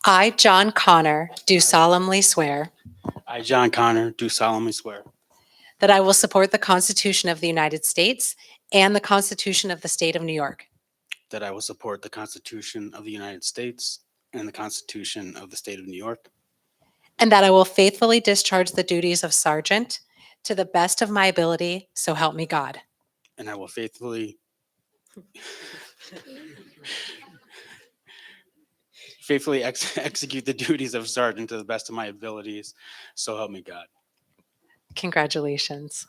I, John Connor, do solemnly swear I, John Connor, do solemnly swear that I will support the Constitution of the United States and the Constitution of the State of New York, that I will support the Constitution of the United States and the Constitution of the State of New York, and that I will faithfully discharge the duties of sergeant to the best of my ability, so help me God. and I will faithfully execute the duties of sergeant to the best of my abilities. So help me God. Congratulations.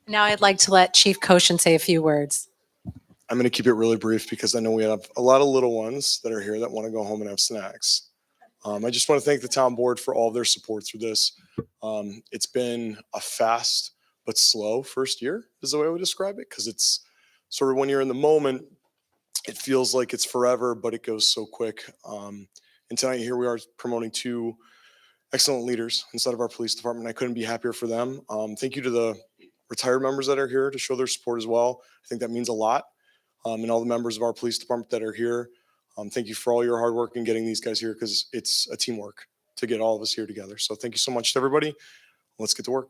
Now I'd like to let Chief Koshin say a few words. I'm going to keep it really brief because I know we have a lot of little ones that are here that want to go home and have snacks. I just want to thank the town board for all of their support through this. It's been a fast but slow first year is the way I would describe it, because it's sort of when you're in the moment, it feels like it's forever, but it goes so quick. And tonight here we are promoting two excellent leaders inside of our police department. I couldn't be happier for them. Thank you to the retired members that are here to show their support as well. I think that means a lot. And all the members of our police department that are here. Thank you for all your hard work in getting these guys here, because it's a teamwork to get all of us here together. So thank you so much to everybody. Let's get to work.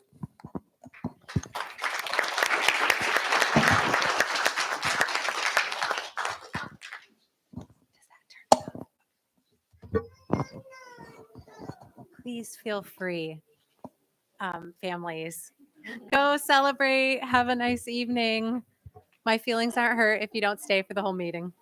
Please feel free, families. Go celebrate. Have a nice evening. My feelings aren't hurt if you don't stay for the whole meeting.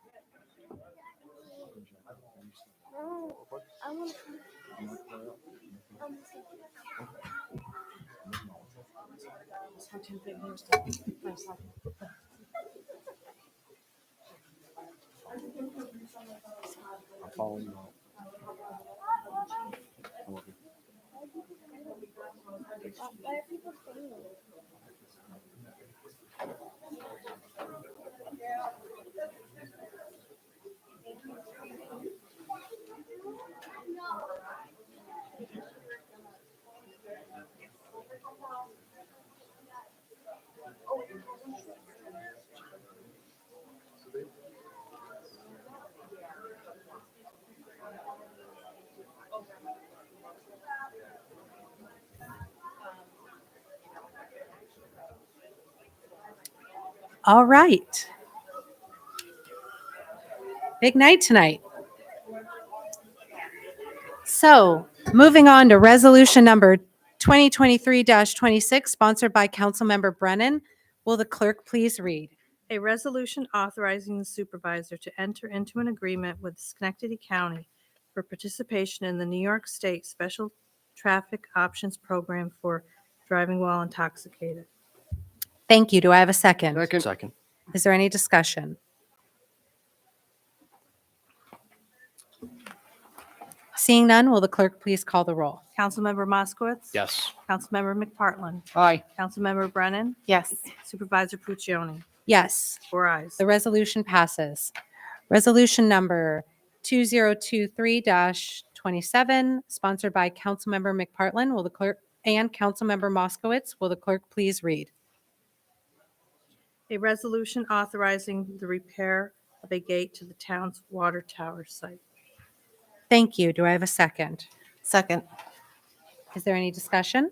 All right. Big night tonight. So moving on to resolution number 2023-26, sponsored by Councilmember Brennan. Will the clerk please read? A resolution authorizing the supervisor to enter into an agreement with Schenectady County for participation in the New York State Special Traffic Options Program for driving while intoxicated. Thank you. Do I have a second? Second. Is there any discussion? Seeing none, will the clerk please call the roll? Councilmember Moskowitz. Yes. Councilmember McPartlin. Aye. Councilmember Brennan. Yes. Supervisor Puccioni. Yes, 4 ayes. the resolution passes. Resolution number 2023-27, sponsored by Councilmember McPartlin. Will the clerk and Councilmember Moskowitz, will the clerk please read? A resolution authorizing the repair of a gate to the town's water tower site. Thank you. Do I have a second? Second. Is there any discussion?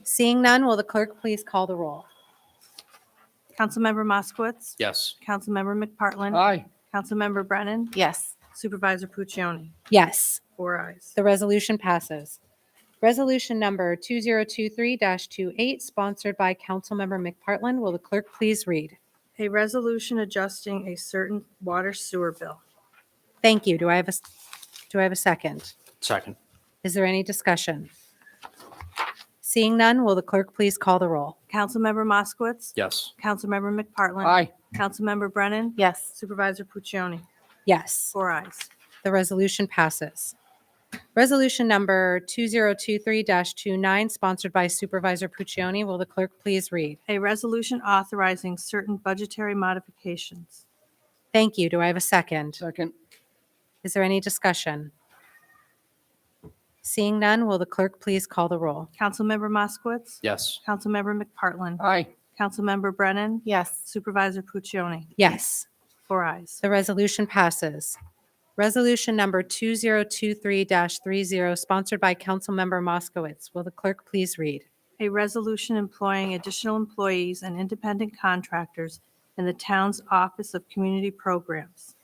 Seeing none, will the clerk please call the roll? Councilmember Moskowitz. Yes. Councilmember McPartlin. Aye. Councilmember Brennan. Yes. Supervisor Puccioni. Yes, 4 ayes. the resolution passes. Resolution number 2023-28, sponsored by Councilmember McPartlin. Will the clerk please read? A resolution adjusting a certain water sewer bill. Thank you. Do I have a second? Second. Is there any discussion? Seeing none, will the clerk please call the roll? Councilmember Moskowitz. Yes. Councilmember McPartlin. Aye. Councilmember Brennan. Yes. Supervisor Puccioni. Yes, 4 ayes. the resolution passes. Resolution number 2023-29, sponsored by Supervisor Puccioni. Will the clerk please read? A resolution authorizing certain budgetary modifications. Thank you. Do I have a second? Second. Is there any discussion? Seeing none, will the clerk please call the roll? Councilmember Moskowitz. Yes. Councilmember McPartlin. Aye. Councilmember Brennan. Yes. Supervisor Puccioni. Yes. 4 ayes. The resolution passes. Resolution number 2023-30, sponsored by Councilmember Moskowitz. Will the clerk please read? A resolution employing additional employees and independent contractors in the town's Office of Community Programs.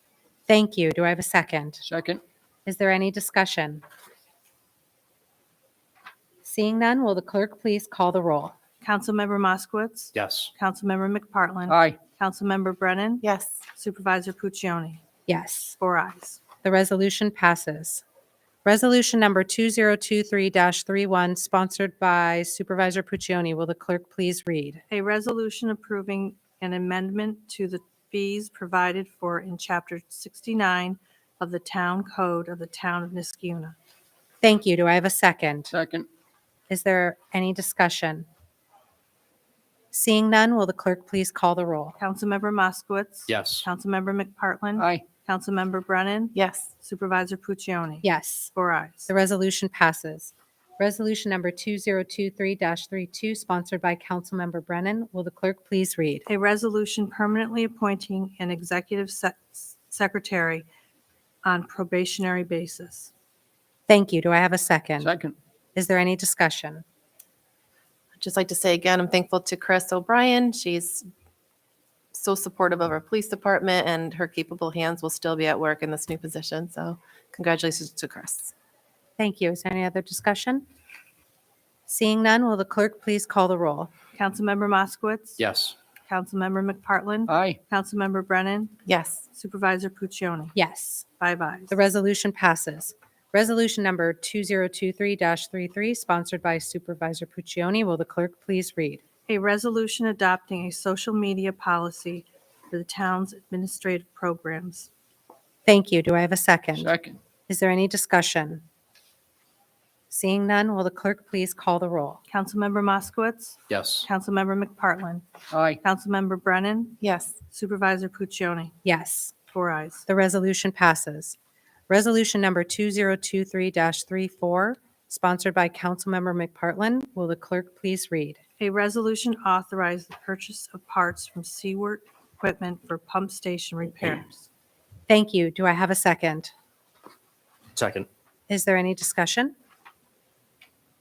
Thank you. Do I have a second? Second. Is there any discussion? Seeing none, will the clerk please call the roll? Councilmember Moskowitz. Yes. Councilmember McPartlin. Aye. Councilmember Brennan. Yes. Supervisor Puccioni. Yes. 4 ayes. The resolution passes. Resolution number 2023-31, sponsored by Supervisor Puccioni. Will the clerk please read? A resolution approving an amendment to the fees provided for in Chapter 69 of the Town Code of the Town of Niskiuna. Thank you. Do I have a second? Second. Is there any discussion? Seeing none, will the clerk please call the roll? Councilmember Moskowitz. Yes. Councilmember McPartlin. Aye. Councilmember Brennan. Yes. Supervisor Puccioni. Yes. 4 ayes. The resolution passes. Resolution number 2023-32, sponsored by Councilmember Brennan. Will the clerk please read? A resolution permanently appointing an executive secretary on probationary basis. Thank you. Do I have a second? Second. Is there any discussion? I'd just like to say again, I'm thankful to Chris O'Brien. She's so supportive of our police department, and her capable hands will still be at work in this new position. So congratulations to Chris. Thank you. Is there any other discussion? Seeing none, will the clerk please call the roll? Councilmember Moskowitz. Yes. Councilmember McPartlin. Aye. Councilmember Brennan. Yes. Supervisor Puccioni. Yes. 5 ayes. The resolution passes. Resolution number 2023-33, sponsored by Supervisor Puccioni. Will the clerk please read? A resolution adopting a social media policy for the town's administrative programs. Thank you. Do I have a second? Second. Is there any discussion? Seeing none, will the clerk please call the roll? Councilmember Moskowitz. Yes. Councilmember McPartlin. Aye. Councilmember Brennan. Yes. Supervisor Puccioni. Yes. 4 ayes. The resolution passes. Resolution number 2023-34, sponsored by Councilmember McPartlin. Will the clerk please read? A resolution authorizing the purchase of parts from Seaward Equipment for pump station repairs. Thank you. Do I have a second? Second. Is there any discussion?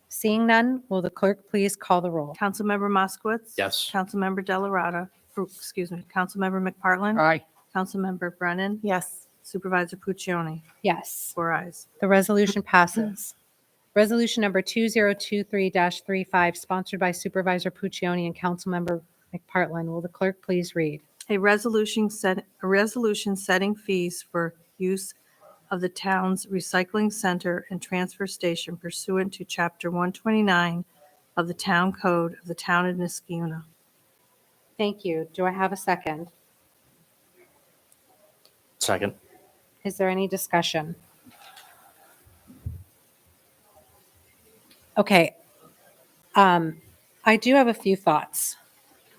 Seeing none, will the clerk please call the roll? Councilmember Moskowitz. Yes. Councilmember Delarada. Councilmember McPartlin. Aye. Councilmember Brennan. Yes. Supervisor Puccioni. Yes. 4 ayes. The resolution passes. Resolution number 2023-35, sponsored by Supervisor Puccioni and Councilmember McPartlin. Will the clerk please read? A resolution setting fees for use of the town's recycling center and transfer station pursuant to Chapter 129 of the Town Code of the Town of Niskiuna. Thank you. Do I have a second? Second. Is there any discussion? Okay. I do have a few thoughts,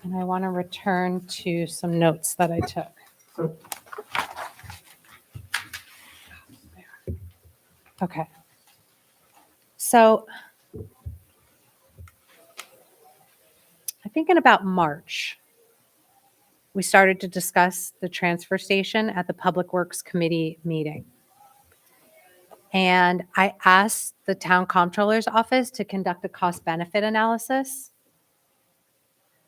and I want to return to some notes that I took. Okay. So I think in about March, we started to discuss the transfer station at the Public Works Committee meeting. And I asked the town comptroller's office to conduct a cost benefit analysis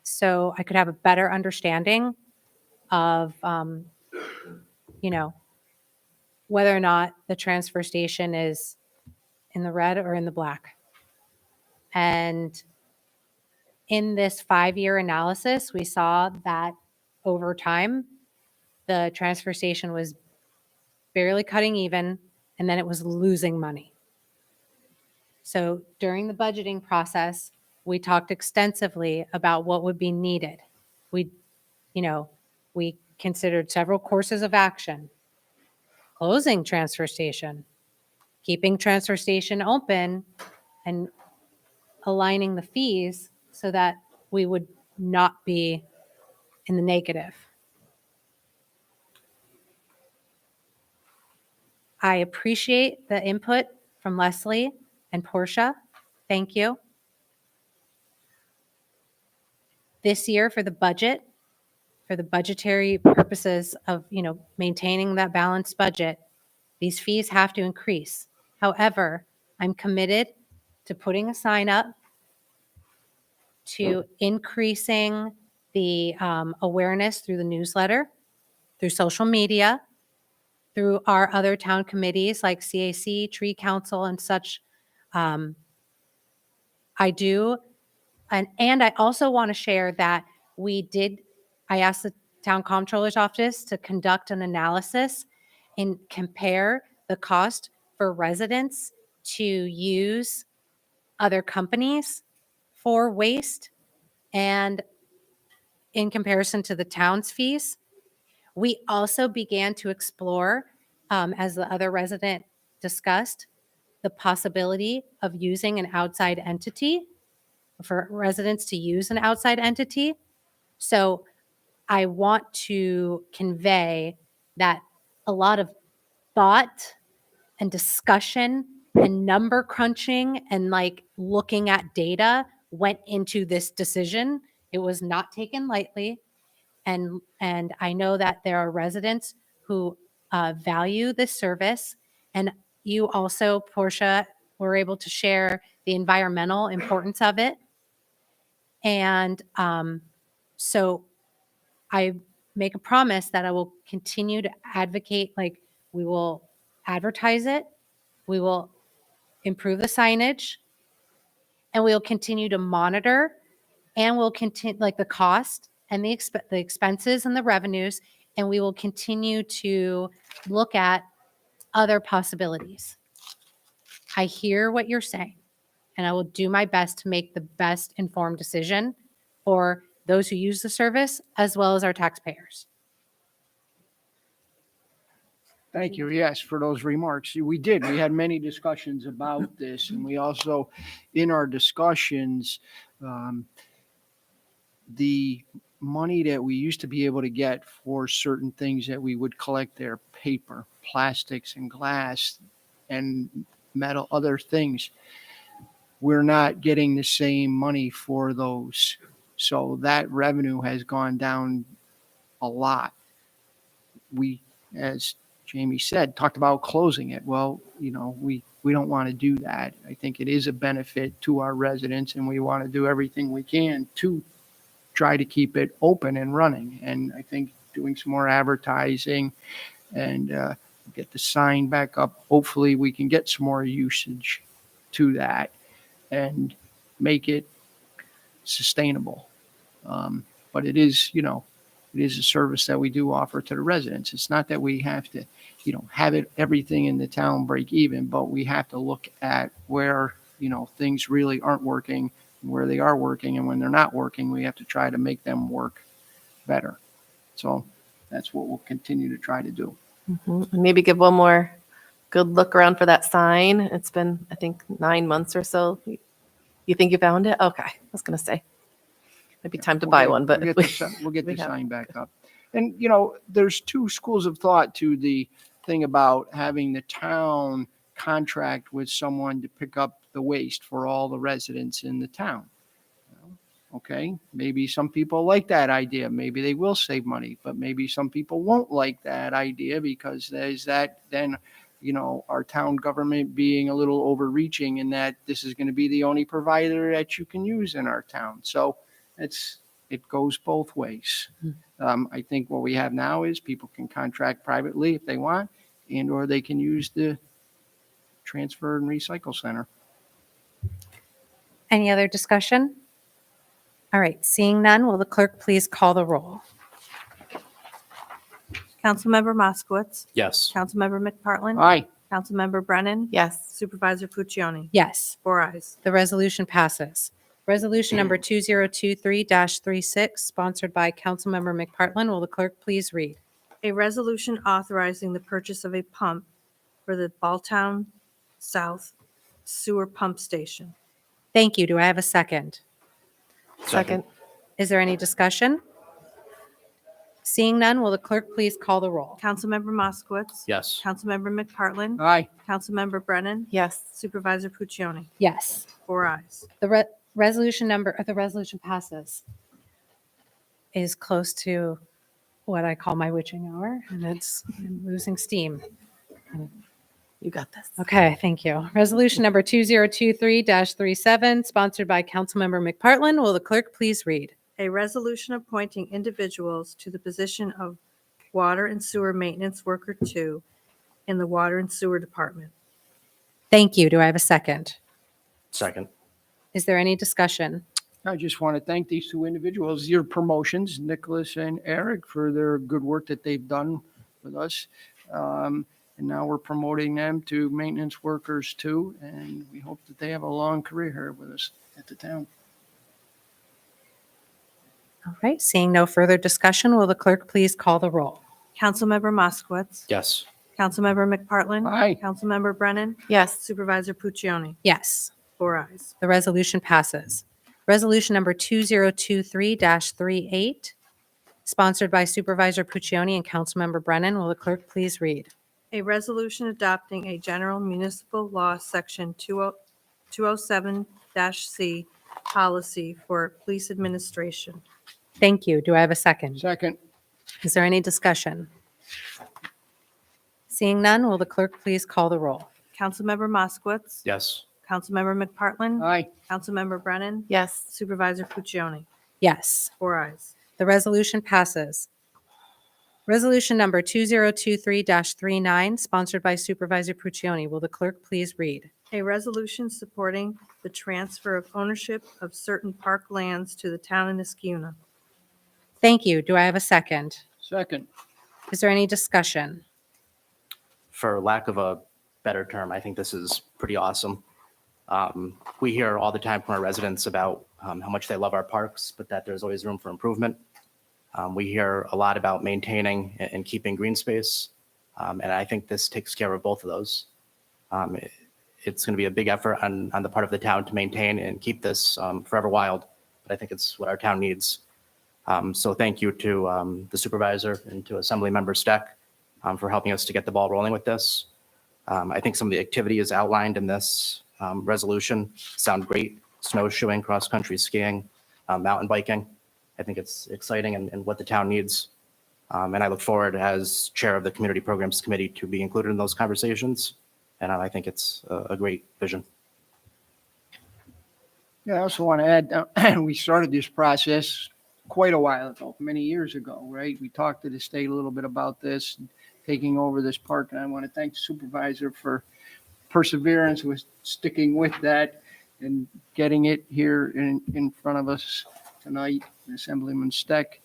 so I could have a better understanding of, whether or not the transfer station is in the red or in the black. And in this 5-year analysis, we saw that over time, the transfer station was barely cutting even, and then it was losing money. So during the budgeting process, we talked extensively about what would be needed. We considered several courses of action: closing transfer station, keeping transfer station open, and aligning the fees so that we would not be in the negative. I appreciate the input from Leslie and Portia. Thank you. This year for the budget, for the budgetary purposes of, maintaining that balanced budget, these fees have to increase. However, I'm committed to putting a sign up, to increasing the awareness through the newsletter, through social media, through our other town committees like CAC, Tree Council, and such. I do. And I also want to share that I asked the town comptroller's office to conduct an analysis and compare the cost for residents to use other companies for waste and in comparison to the town's fees. We also began to explore, as the other resident discussed, the possibility of using an outside entity, for residents to use an outside entity. So I want to convey that a lot of thought and discussion and number crunching and like looking at data went into this decision. It was not taken lightly. And I know that there are residents who value this service. And you also, Portia, were able to share the environmental importance of it. And so I make a promise that I will continue to advocate, like we will advertise it, we will improve the signage, and we'll continue to monitor, and we'll continue like the cost and the expenses and the revenues, and we will continue to look at other possibilities. I hear what you're saying, and I will do my best to make the best informed decision for those who use the service as well as our taxpayers. Thank you. Yes, for those remarks. We did. We had many discussions about this, and we also, in our discussions, the money that we used to be able to get for certain things that we would collect there, paper, plastics, and glass, and metal, other things, we're not getting the same money for those. So that revenue has gone down a lot. We, as Jamie said, talked about closing it. Well, we don't want to do that. I think it is a benefit to our residents, and we want to do everything we can to try to keep it open and running. And I think doing some more advertising and get the sign back up, hopefully we can get some more usage to that and make it sustainable. But it is, it is a service that we do offer to the residents. It's not that we have to, have everything in the town break even, but we have to look at where, things really aren't working, and where they are working, and when they're not working, we have to try to make them work better. So that's what we'll continue to try to do. And maybe give one more good look around for that sign. It's been, I think, 9 months or so. You think you found it? Okay. I was going to say, might be time to buy one, but we'll get the sign back up. And, there's two schools of thought to the thing about having the town contract with someone to pick up the waste for all the residents in the town. Okay, maybe some people like that idea. Maybe they will save money, but maybe some people won't like that idea because there's that then, our town government being a little overreaching in that this is going to be the only provider that you can use in our town. So it goes both ways. I think what we have now is people can contract privately if they want, and or they can use the transfer and recycle center. Any other discussion? All right, seeing none, will the clerk please call the roll? Councilmember Moskowitz. Yes. Councilmember McPartlin. Aye. Councilmember Brennan. yes. Supervisor Puccioni. Yes, 4 ayes. the resolution passes. Resolution number 2023-36, sponsored by Councilmember McPartlin. Will the clerk please read? A resolution authorizing the purchase of a pump for the Balltown South Sewer Pump Station. Thank you. Do I have a second? Second. Is there any discussion? Seeing none, will the clerk please call the roll? Councilmember Moskowitz. Yes. Councilmember McPartlin. Aye. Councilmember Brennan. Yes. Supervisor Puccioni. Yes. 4 ayes. The resolution passes. Is close to what I call my witching hour, and I'm losing steam. You got this. Okay, thank you. Resolution number 2023-37, sponsored by Councilmember McPartlin. Will the clerk please read? A resolution appointing individuals to the position of Water and Sewer Maintenance Worker 2 in the Water and Sewer Department. Thank you. Do I have a second? Second. Is there any discussion? I just want to thank these two individuals, your promotions, Nicholas and Eric, for their good work that they've done with us. And now we're promoting them to maintenance workers too, and we hope that they have a long career here with us at the town. All right, seeing no further discussion, will the clerk please call the roll? Councilmember Moskowitz. Yes. Councilmember McPartlin. Aye. Councilmember Brennan. Yes. Supervisor Puccioni. Yes. 4 ayes. The resolution passes. Resolution number 2023-38, sponsored by Supervisor Puccioni and Councilmember Brennan. Will the clerk please read? A resolution adopting a general municipal law, section 207-C policy for police administration. Thank you. Do I have a second? Second. Is there any discussion? Seeing none, will the clerk please call the roll? Councilmember Moskowitz. Yes. Councilmember McPartlin. Aye. Councilmember Brennan. Yes. Supervisor Puccioni. Yes. 4 ayes. The resolution passes. Resolution number 2023-39, sponsored by Supervisor Puccioni. Will the clerk please read? A resolution supporting the transfer of ownership of certain park lands to the town of Niskiuna. Thank you. Do I have a second? Second. Is there any discussion? For lack of a better term, I think this is pretty awesome. We hear all the time from our residents about how much they love our parks, but that there's always room for improvement. We hear a lot about maintaining and keeping green space, and I think this takes care of both of those. It's going to be a big effort on the part of the town to maintain and keep this forever wild, but I think it's what our town needs. So thank you to the supervisor and to Assemblymember Steck for helping us to get the ball rolling with this. I think some of the activities outlined in this resolution sound great. Snowshoeing, cross-country skiing, mountain biking. I think it's exciting and what the town needs. And I look forward as chair of the Community Programs Committee to be included in those conversations. And I think it's a great vision. Yeah, I also want to add, we started this process quite a while ago, many years ago, right? We talked to the state a little bit about this, taking over this park, and I want to thank the supervisor for perseverance with sticking with that and getting it here in front of us tonight, Assemblyman Steck.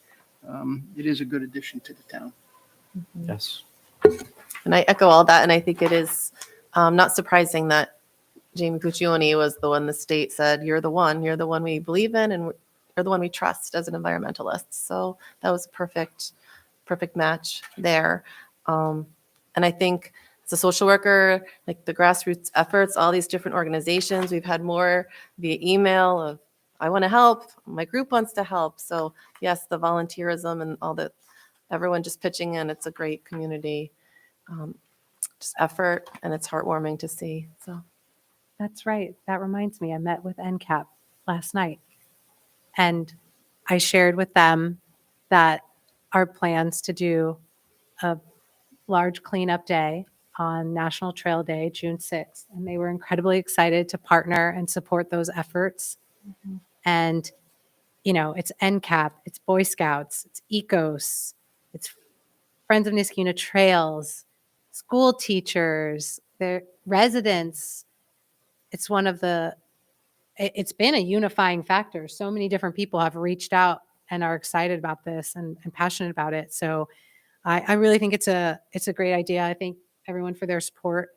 It is a good addition to the town. Yes. And I echo all that. And I think it is not surprising that Jamie Puccioni was the one the state said, you're the one we believe in, and you're the one we trust as an environmentalist. So that was a perfect match there. And I think as a social worker, like the grassroots efforts, all these different organizations, we've had more via email of, I want to help, my group wants to help. So yes, the volunteerism and all that, everyone just pitching in, it's a great community just effort, and it's heartwarming to see. So That's right. That reminds me, I met with NCAP last night, and I shared with them that our plans to do a large cleanup day on National Trail Day, June 6th, and they were incredibly excited to partner and support those efforts. And, you know, it's NCAP, it's Boy Scouts, it's ECOS, it's Friends of Niskiuna Trails, school teachers, their residents. It's been a unifying factor. So many different people have reached out and are excited about this and passionate about it. So I really think it's a great idea. I thank everyone for their support.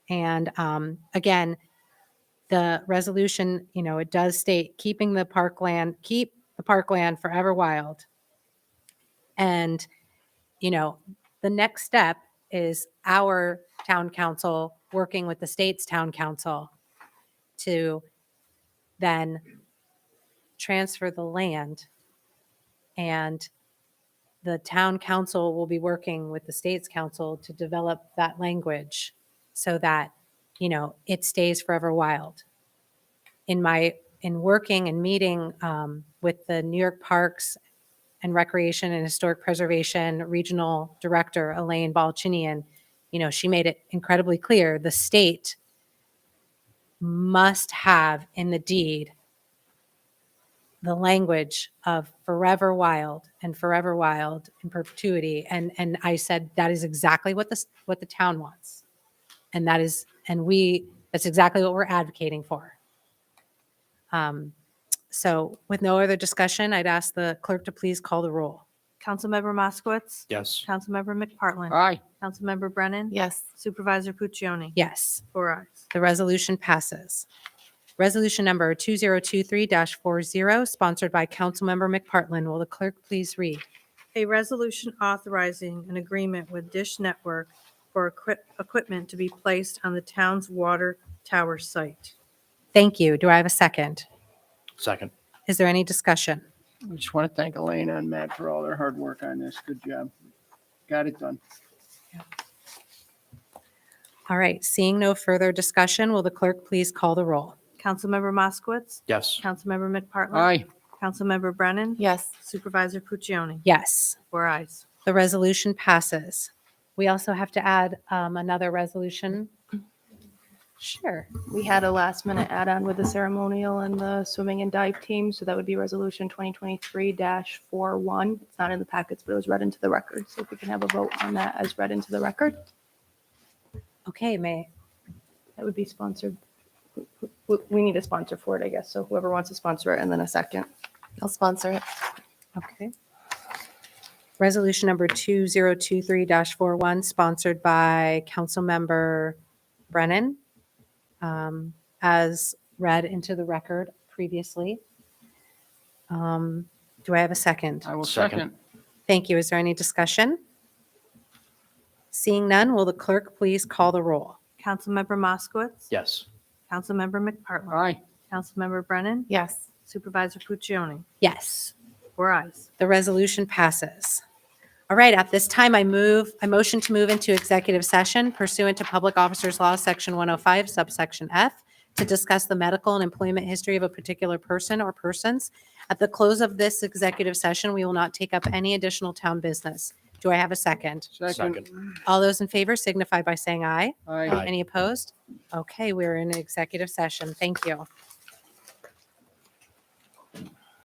And again, the resolution, you know, it does state keep the parkland forever wild. And, you know, the next step is our town council working with the state's town council to then transfer the land and the town council will be working with the state's council to develop that language so that, it stays forever wild. In working and meeting with the New York Parks and Recreation and Historic Preservation Regional Director, Elaine Balchinian, she made it incredibly clear the state must have in the deed the language of forever wild and forever wild in perpetuity. And I said, that is exactly what the town wants. And that's exactly what we're advocating for. So with no other discussion, I'd ask the clerk to please call the roll. Councilmember Moskowitz. Yes. Councilmember McPartlin. Aye. Councilmember Brennan. Yes. Supervisor Puccioni. Yes, 4 ayes. the resolution passes. Resolution number 2023-40, sponsored by Councilmember McPartlin. Will the clerk please read? A resolution authorizing an agreement with Dish Network for equipment to be placed on the town's water tower site. Thank you. Do I have a second? Second. Is there any discussion? I just want to thank Elena and Matt for all their hard work on this. Good job. Got it done. All right, seeing no further discussion, will the clerk please call the roll? Councilmember Moskowitz. Yes. Councilmember McPartlin. Aye. Councilmember Brennan. Yes. Supervisor Puccioni. Yes, 4 ayes. the resolution passes. We also have to add another resolution. Sure. We had a last minute add-on with the ceremonial and the swimming and dive team, so that would be resolution 2023-41. It's not in the packets, but it was read into the record. So if we can have a vote on that as read into the record, Okay, that would be sponsored. We need a sponsor for it, I guess. So whoever wants to sponsor it, and then a second. I'll sponsor it. okay. Resolution number 2023-41, sponsored by Councilmember Brennan, as read into the record previously. Do I have a second? I will Second. second. Thank you. Is there any discussion? Seeing none, will the clerk please call the roll? Councilmember Moskowitz. Yes. Councilmember McPartlin. Aye. Councilmember Brennan. Yes. Supervisor Puccioni. Yes. 4 ayes. The resolution passes. All right, at this time, I motion to move into executive session pursuant to Public Officers Law, Section 105, subsection F, to discuss the medical and employment history of a particular person or persons. At the close of this executive session, we will not take up any additional town business. Do I have a second? Second. All those in favor signify by saying aye. Aye. Any opposed? Okay, we're in executive session. Thank you.